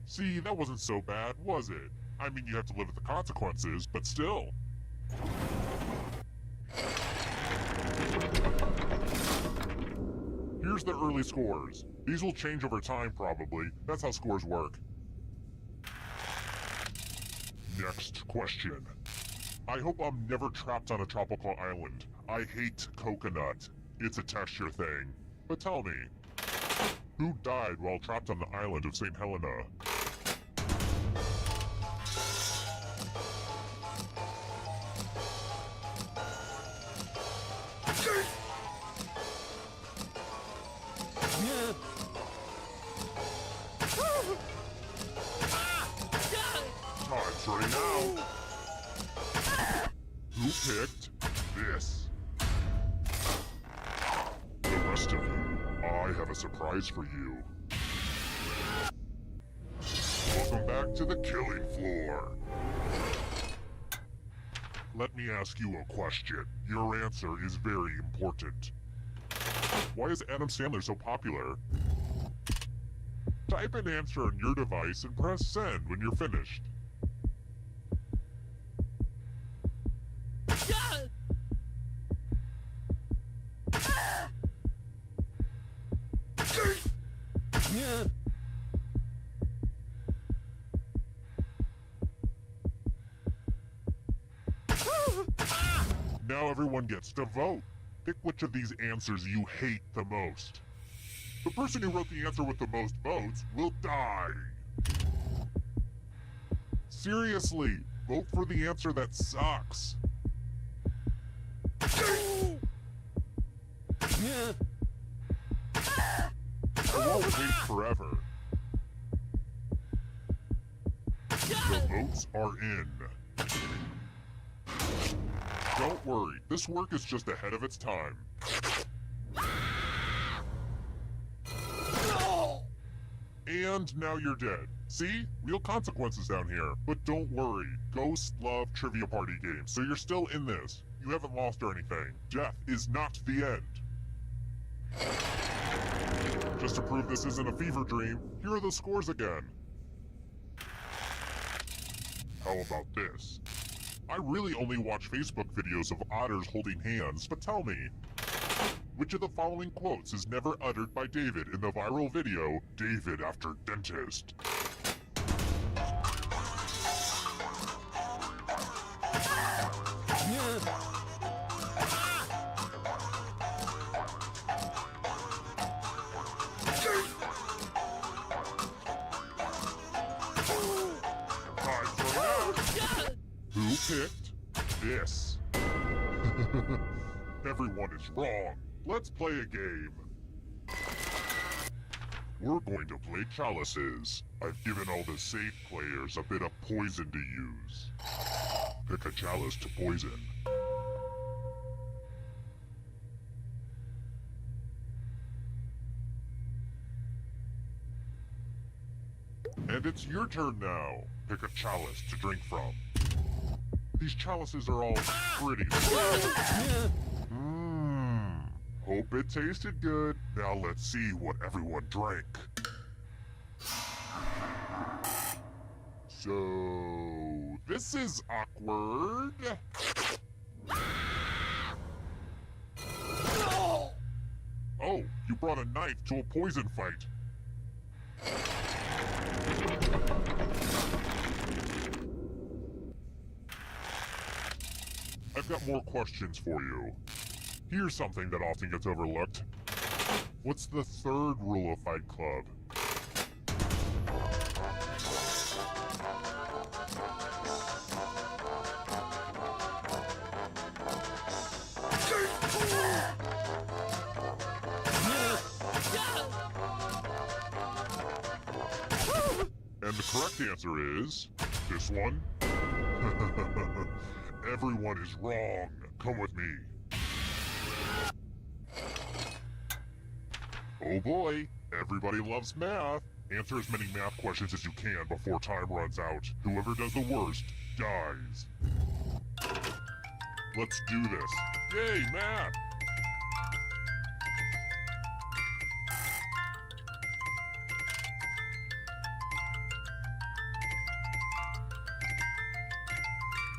S2: See, that wasn't so bad, was it? I mean, you have to live with the consequences, but still. Here's the early scores. These will change over time, probably. That's how scores work. Next question. I hope I'm never trapped on a tropical island. I hate coconut. It's a texture thing. But tell me, who died while trapped on the island of St. Helena? Time's running out. Who picked this? The rest of you, I have a surprise for you. Welcome back to the killing floor. Let me ask you a question. Your answer is very important. Why is Adam Sandler so popular? Type an answer on your device and press send when you're finished. Now everyone gets to vote. Pick which of these answers you hate the most. The person who wrote the answer with the most votes will die. Seriously, vote for the answer that sucks. I won't wait forever. The votes are in. Don't worry, this work is just ahead of its time. And now you're dead. See? Real consequences down here. But don't worry, ghosts love trivia party games, so you're still in this. You haven't lost or anything. Death is not the end. Just to prove this isn't a fever dream, here are the scores again. How about this? I really only watch Facebook videos of otters holding hands, but tell me, which of the following quotes is never uttered by David in the viral video, David After Dentist? Who picked this? Everyone is wrong. Let's play a game. We're going to play chalices. I've given all the safe players a bit of poison to use. Pick a chalice to poison. And it's your turn now. Pick a chalice to drink from. These chalices are all pretty. Hope it tasted good. Now let's see what everyone drank. So, this is awkward. Oh, you You brought a knife to a poison fight. I've got more questions for you. Here's something that often gets overlooked. What's the third rule of Fight Club? And the correct answer is this one. Everyone is wrong. Come with me. Oh boy, everybody loves math. Answer as many math questions as you can before time runs out. Whoever does the worst dies. Let's do this. Yay, math!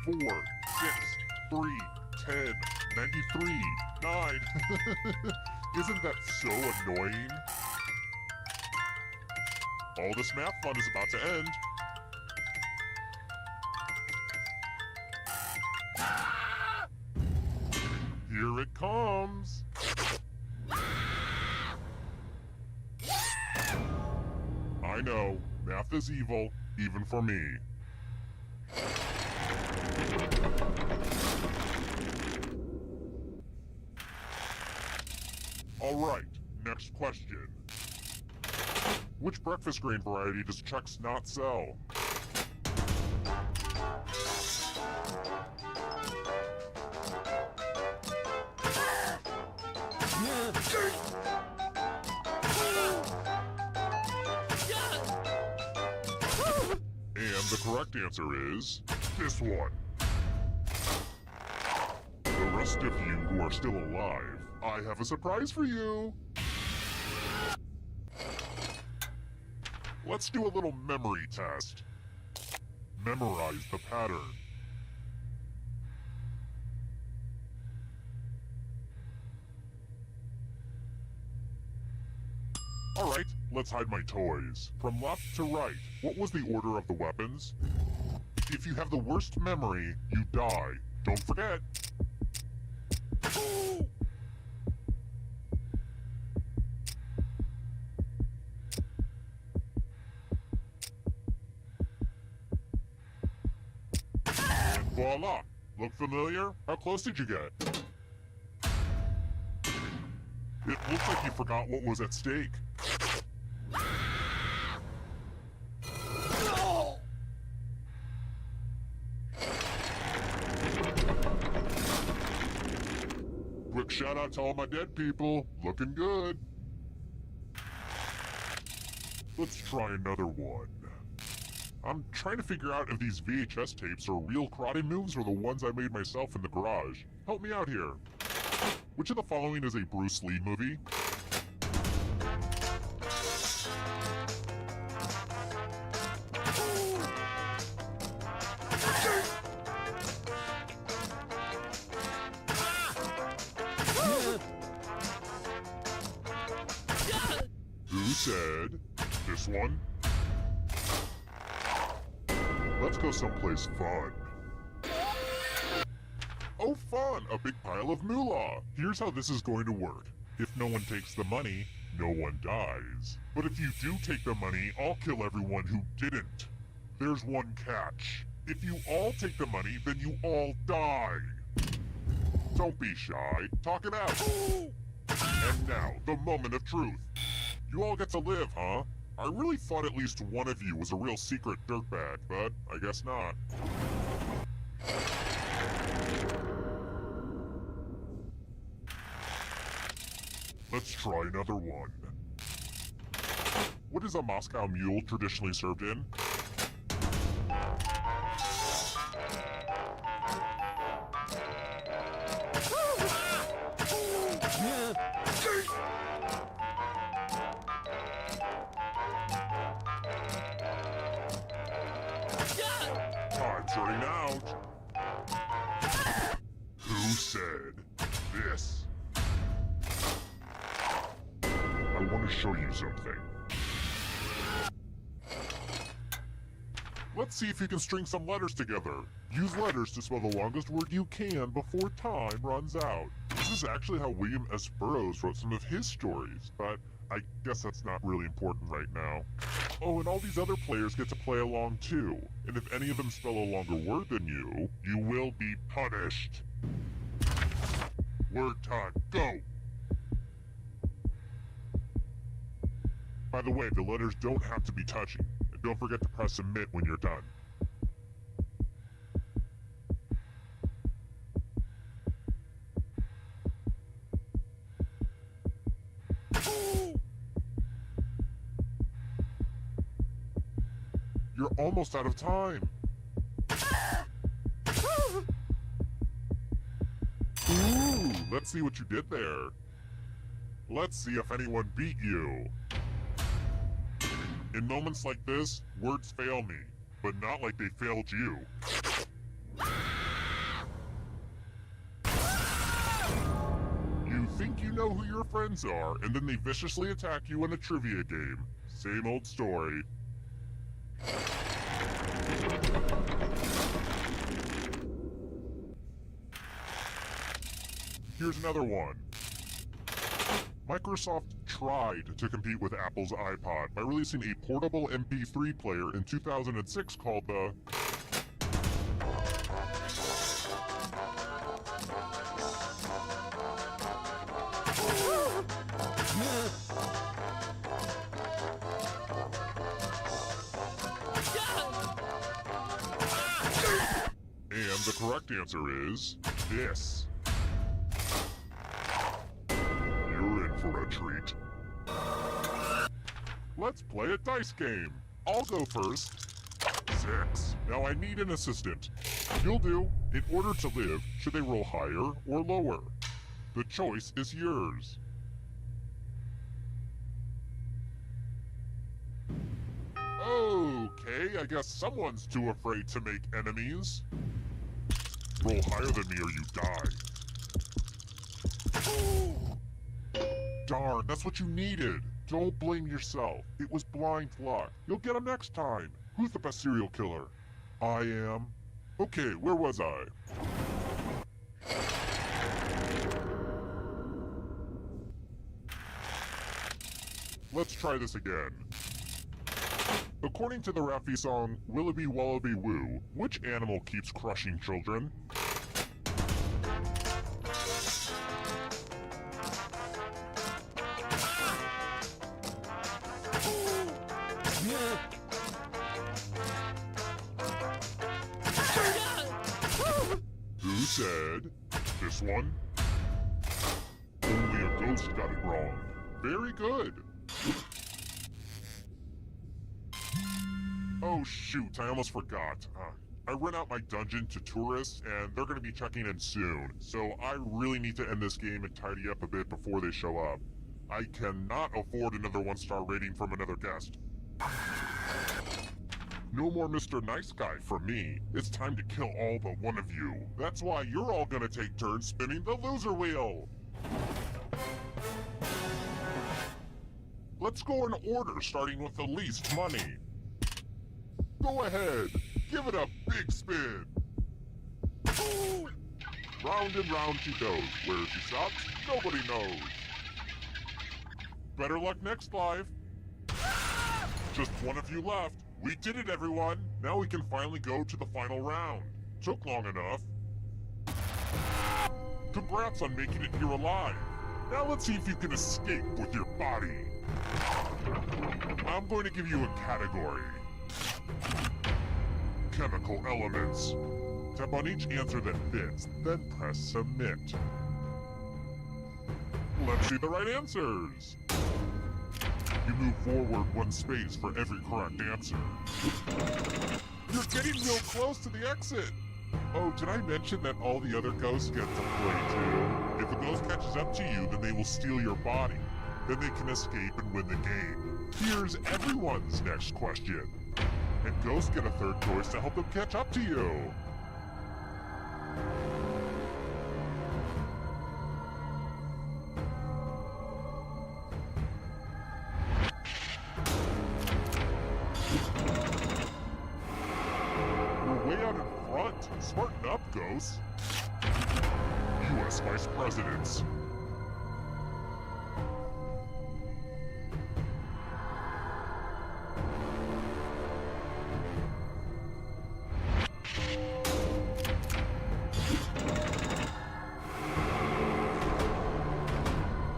S2: Four, 6, 3, 10, 93, 9. Isn't that so annoying? All this math fun is about to end. Here it comes. I know, math is evil, even for me. Alright, next question. Which breakfast grain variety does Chex not sell? And the correct answer is this one. The rest of you who are still alive, I have a surprise for you. Let's do a little memory test. Memorize the pattern. Alright, let's hide my toys. From left to right, what was the order of the weapons? If you have the worst memory, you die. Don't forget. And voila! Look familiar? How close did you get? It looks like you forgot what was at stake. Quick shout out to all my dead people. Looking good. Let's try another one. I'm trying to figure out if these VHS tapes are real karate moves or the ones I made myself in the garage. Help me out here. Which of the following is a Bruce Lee movie? Who said this one? Let's go someplace fun. Oh fun! A big pile of moolah! Here's how this is going to work. If no one takes the money, no one dies. But if you do take the money, I'll kill everyone who didn't. There's one catch. If you all take the money, then you all die. Don't be shy. Talk it out. And now, the moment of truth. You all get to live, huh? I really thought at least one of you was a real secret dirtbag, but I guess not. Let's try another one. What is a Moscow Mule traditionally served in? Time's running out. Who said this? to show you something. Let's see if you can string some letters together. Use letters to spell the longest word you can before time runs out. This is actually how William S. Burroughs wrote some of his stories, but I guess that's not really important right now. Oh, and all these other players get to play along too. And if any of them spell a longer word than you, you will be punished. Word time, go! By the way, the letters don't have to be touching. And don't forget to press submit when you're done. You're almost out of time. Ooh, let's see what you did there. Let's see if anyone beat you. In moments like this, words fail me, but not like they failed you. You think you know who your friends are, and then they viciously attack you in a trivia game. Same old story. Here's another one. Microsoft tried to compete with Apple's iPod by releasing a portable MP3 player in 2006 called the... And the correct answer is this. You're in for a treat. Let's play a dice game. I'll go first. 6. Now I need an assistant. You'll do. In order to live, should they roll higher or lower? The choice is yours. Okay, I guess someone's too afraid to make enemies. Roll higher than me or you die. Darn, that's what you needed. Don't blame yourself. It was blind luck. You'll get him next time. Who's the best serial killer? I am. Okay, where was I? Let's try this again. According to the Raffi song, Willoughby Wallaby Woo, which animal keeps crushing children? Who said this one? Only a ghost got it wrong. Very good. Oh shoot, I almost forgot. I rent out my dungeon to tourists, and they're going to be checking in soon, so I really need to end this game and tidy up a bit before they show up. I cannot afford another 1-star rating from another guest. No more Mr. Nice Guy from me. It's time to kill all but one of you. That's why you're all going to take turns spinning the loser wheel. Let's go in order, starting with the least money. Go ahead, give it a big spin. Round and round she goes. Where she stops, nobody knows. Better luck next live. Just one of you left. We did it, everyone. Now we can finally go to the final round. Took long enough. Congrats on making it here alive. Now let's see if you can escape with your body. I'm going to give you a category. Chemical elements. Tap on each answer that fits, then press submit. Let's see the right answers. You move forward 1 space for every correct answer. You're getting real close to the exit. Oh, did I mention that all the other ghosts get to play too? If a ghost catches up to you, then they will steal your body. Then they can escape and win the game. Here's everyone's next question. And ghosts get a third choice to help them catch up to you. what? Smarten up, ghosts. U.S. Vice Presidents.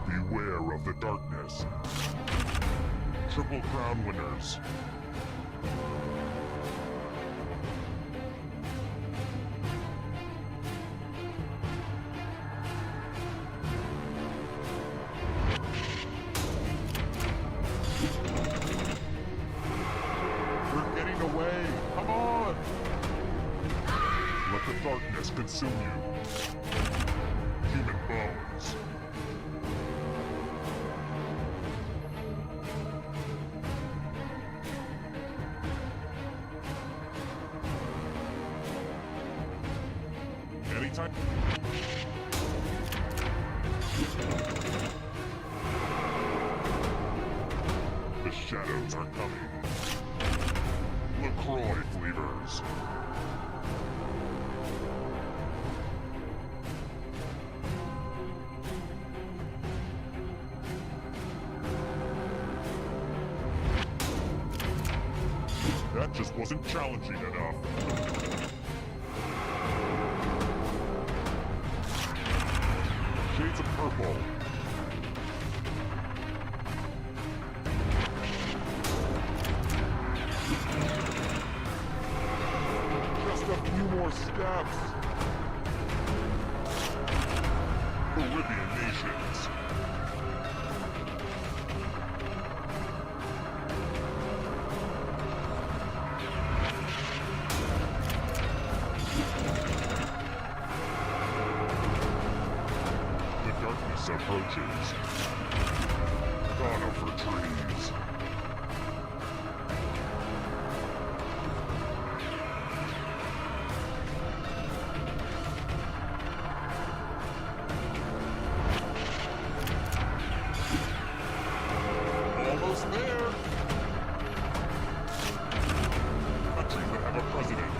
S2: Beware of the darkness. Triple Crown winners. We're getting away. Come on. Let the darkness consume you. Human bones. Anytime. The shadows are coming. LaCroix flavors. That just wasn't challenging enough. Shades of purple. Just a few more steps. Caribbean nations. The darkness approaches. Conifer trees. Almost there. Countries that have a president.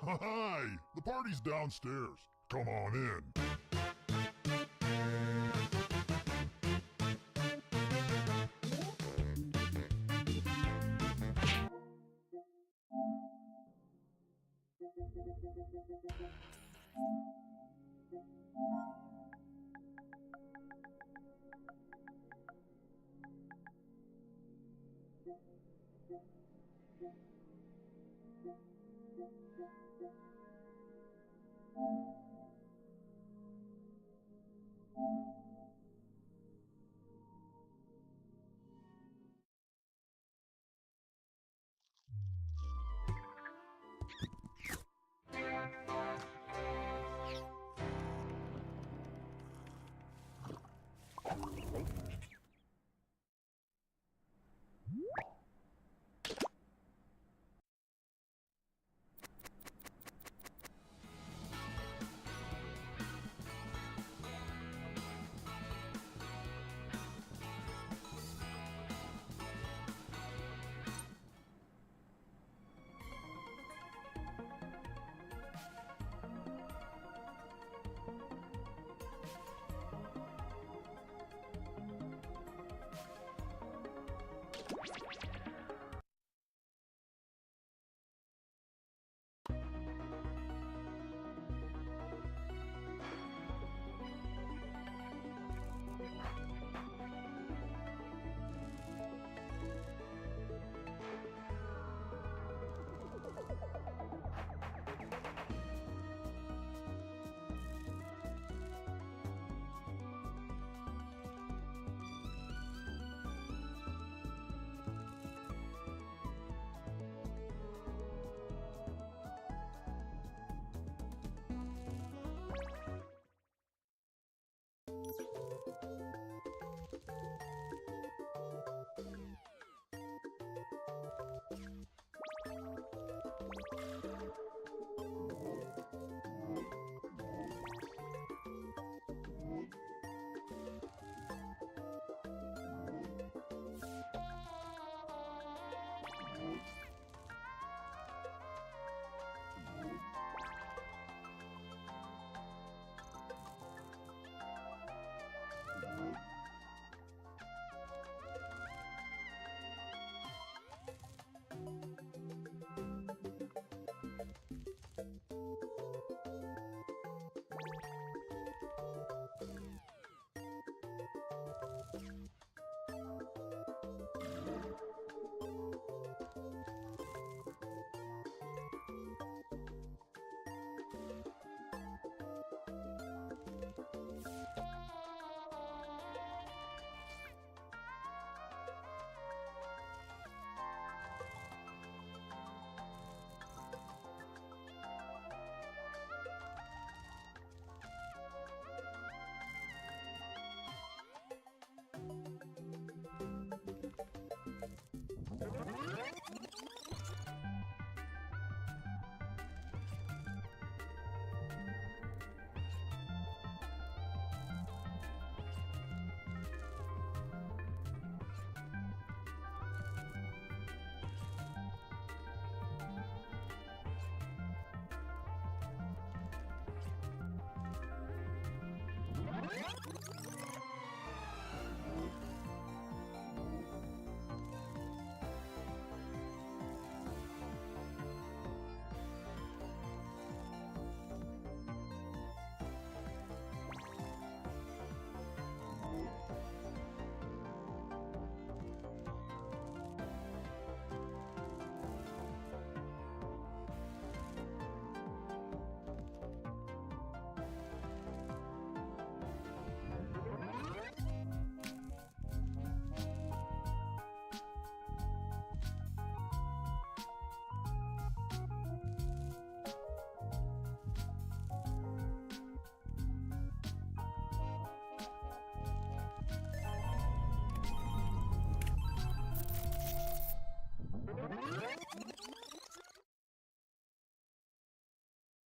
S2: Hi! The party's downstairs. Come on in.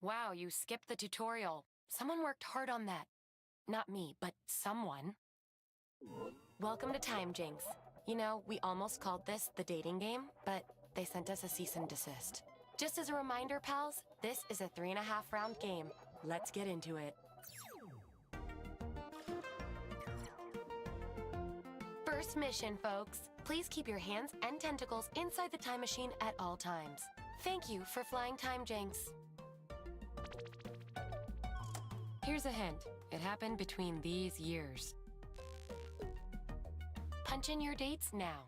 S21: Wow, you skipped the tutorial. Someone worked hard on that. Not me, but someone. Welcome to Time Jinx. You know, we almost called this the dating game, but they sent us a cease and desist. Just as a reminder, pals, this is a 3.5-round game. Let's get into it. First mission, folks. Please keep your hands and tentacles inside the time machine at all times. Thank you for flying Time Jinx. Here's a hint. It happened between these years. Punch in your dates now.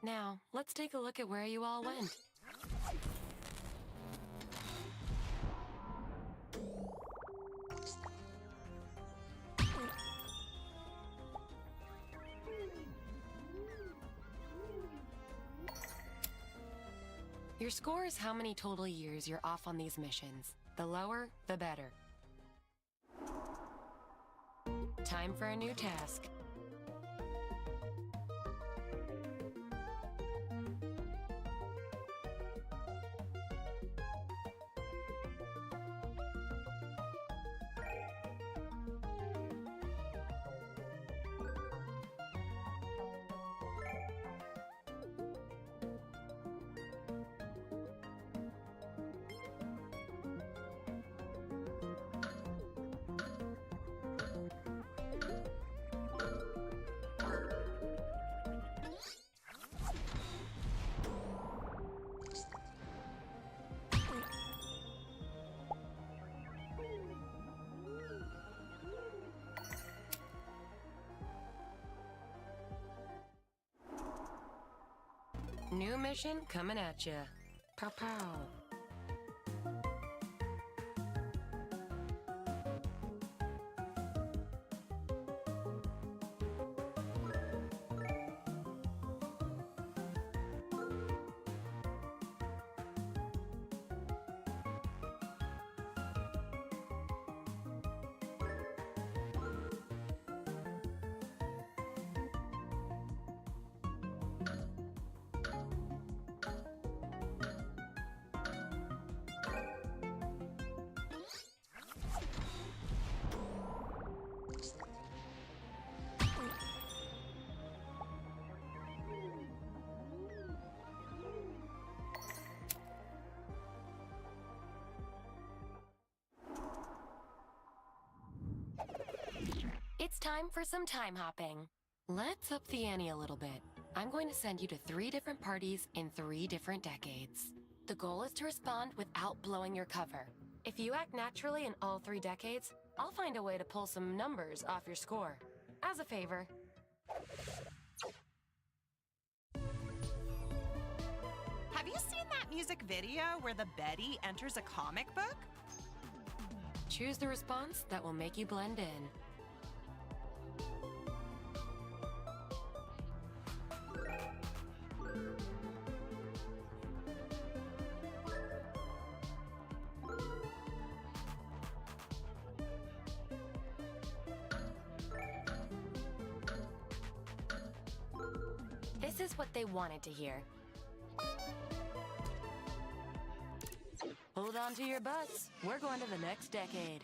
S21: Now, let's take a look at where you all went. Your score is how many total years you're off on these missions. The lower, the better. Time for a new task. New mission coming at ya. Pow pow. It's time for some time hopping. Let's up the ante a little bit. I'm going to send you to 3 different parties in 3 different decades. The goal is to respond without blowing your cover. If you act naturally in all 3 decades, I'll find a way to pull some numbers off your score. As a favor.
S3: Have you seen that music video where the Betty enters a comic book?
S21: Choose the response that will make you blend in. This is what they wanted to hear. Hold on to your butts. We're going to the next decade.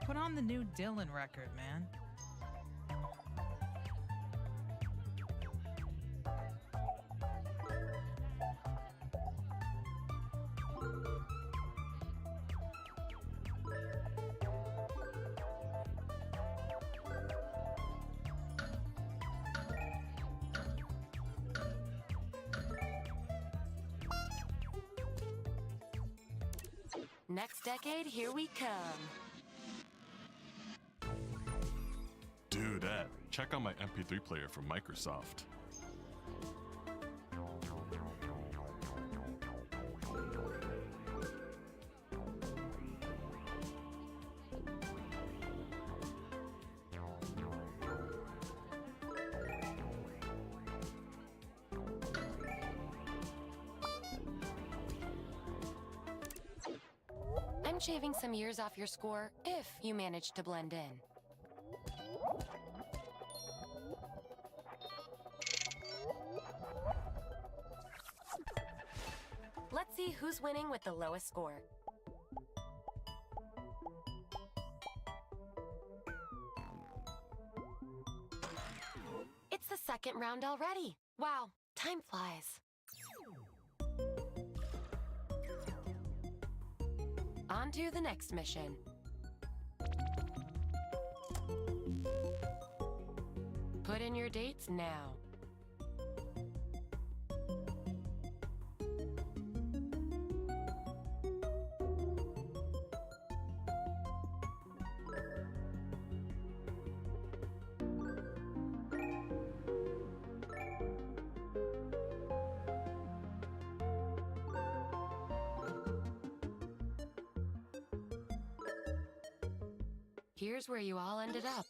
S22: Put on the new Dylan record, man.
S21: Next decade, here we come.
S23: Dude, Ed, check out my MP3 player from Microsoft.
S21: I'm shaving some years off your score if you manage to blend in. Let's see who's winning with the lowest score. It's the second round already. Wow, time flies. On to the next mission. Put in your dates now. Here's where you all ended up.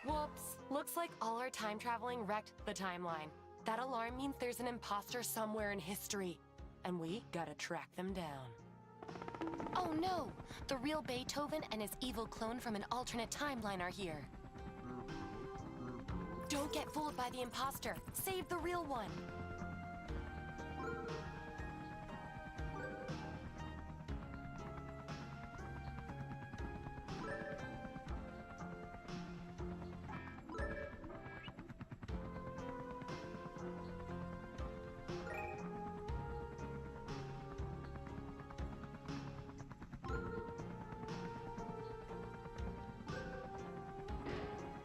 S21: Whoops. Looks like all our time traveling wrecked the timeline. That alarm means there's an imposter somewhere in history. And we gotta track them down. Oh no! The real Beethoven and his evil clone from an alternate timeline are here. Don't get fooled by the imposter. Save the real one.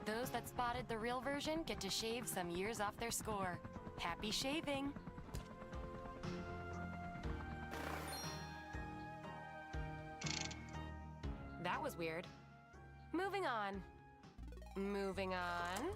S21: Those that spotted the real version get to shave some years off their score. Happy shaving! That was weird. Moving on. Moving on.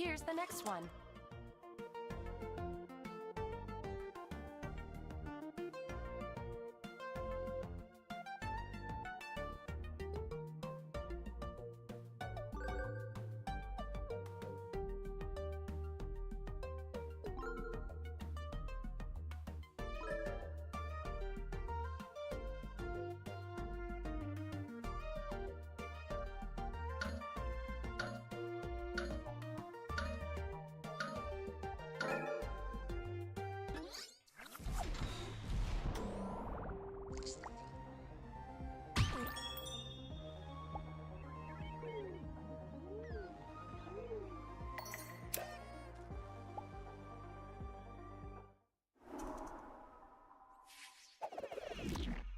S21: Here's the next one.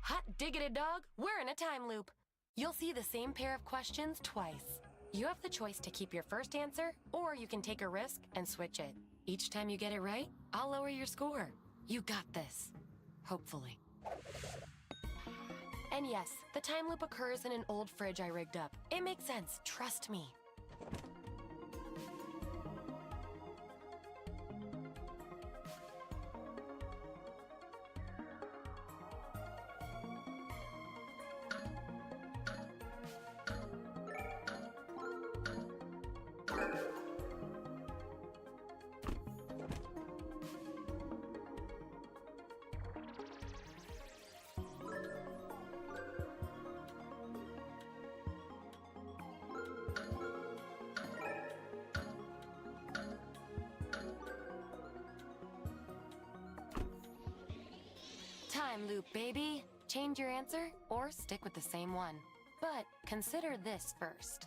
S21: Hot diggity dog, we're in a time loop. You'll see the same pair of questions twice. You have the choice to keep your first answer, or you can take a risk and switch it. Each time you get it right, I'll lower your score. You got this. Hopefully. And yes, the time loop occurs in an old fridge I rigged up. It makes sense, trust me. Time loop, baby. Change your answer or stick with the same one. But consider this first.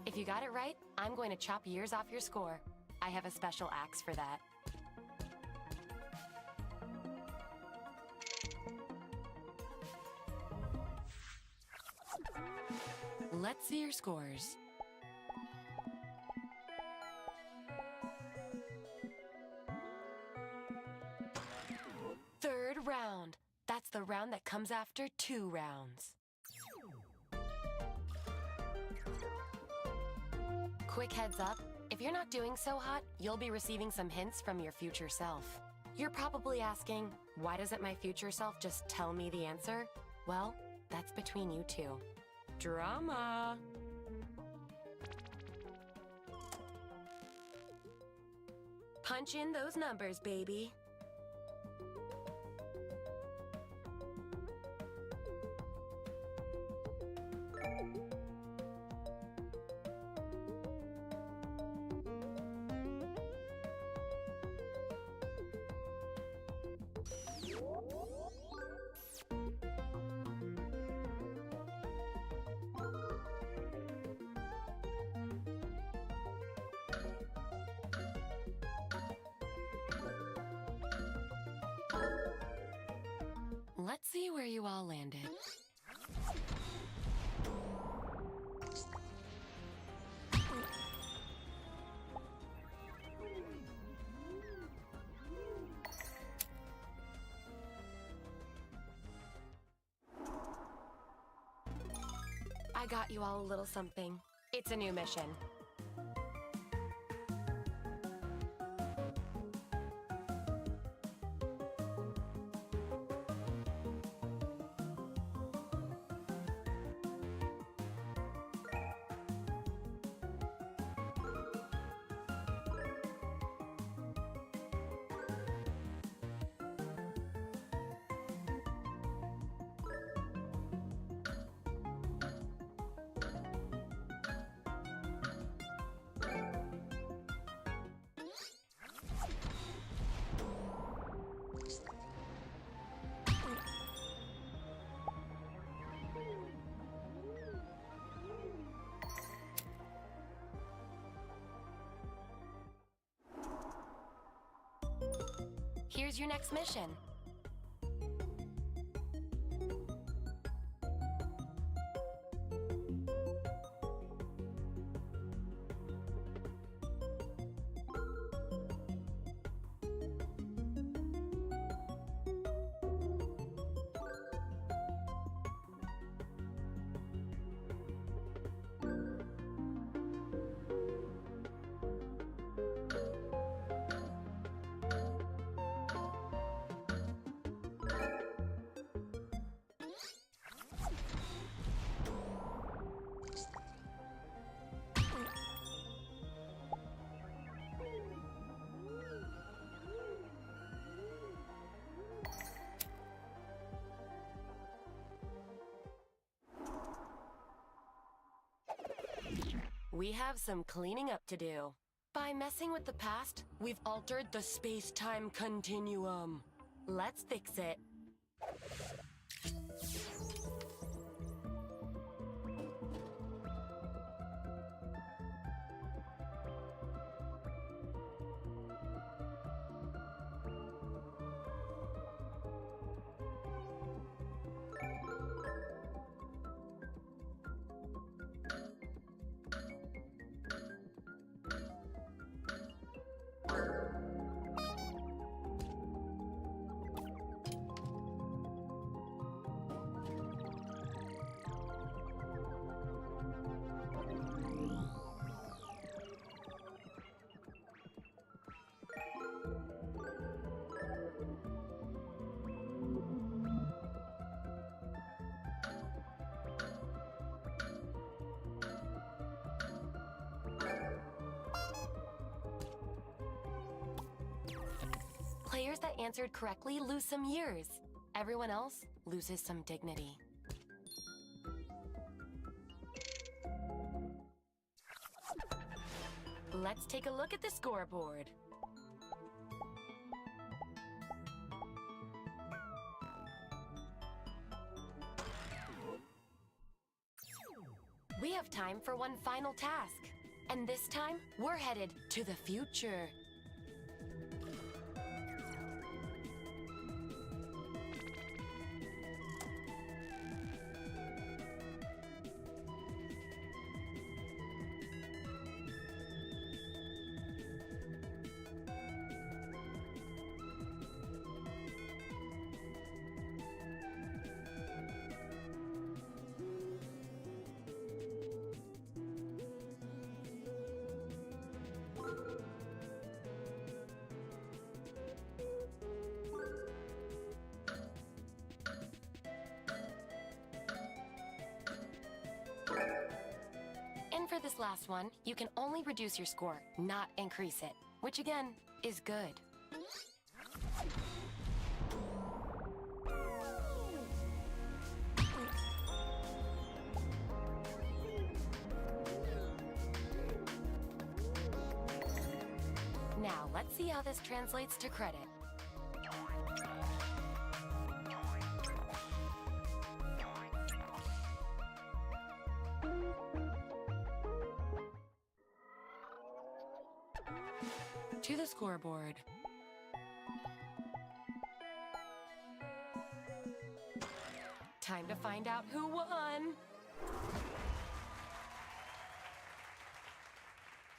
S21: If you got it right, I'm going to chop years off your score. I have a special axe for that. Let's see your scores. Third round. That's the round that comes after 2 rounds. Quick heads up, if you're not doing so hot, you'll be receiving some hints from your future self. You're probably asking, why doesn't my future self just tell me the answer? Well, that's between you two. Drama! Punch in those numbers, baby. Let's see where you all landed. I got you all a little something. It's a new mission. Here's your next mission. We have some cleaning up to do. By messing with the past, we've altered the space-time continuum. Let's fix it. Players that answered correctly lose some years. Everyone else loses some dignity. Let's take a look at the scoreboard. We have time for one final task. And this time, we're headed to the future. And for this last one, you can only reduce your score, not increase it, which again, is good. Now, let's see how this translates to credit. To the scoreboard. Time to find out who won!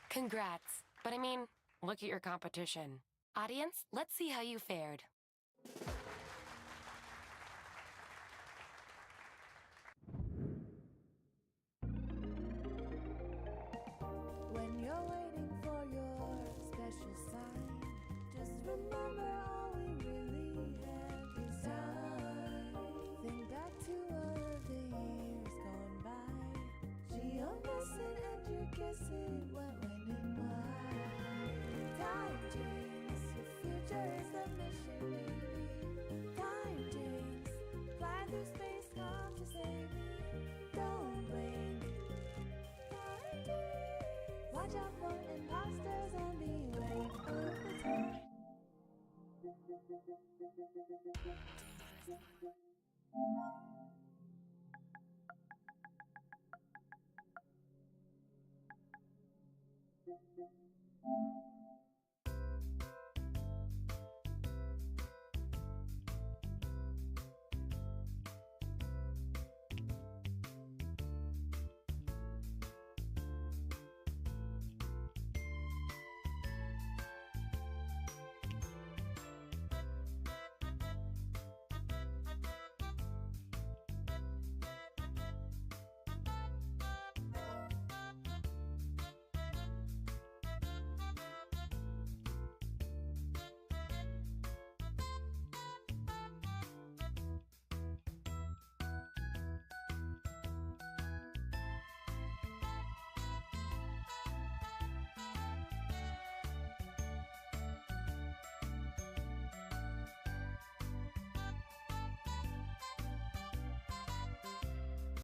S21: Congrats. But I mean, look at your competition. Audience, let's see how you fared.
S6: When you're waiting for your special sign, just remember all we really have is time. Think back to all of the years gone by. You're missing and you're guessing what, when, and why. Time Jinx, your future is the mission, baby. Time Jinx, fly through space, come to save me. Don't blink. Time Jinx, watch out for imposters and beware of the time.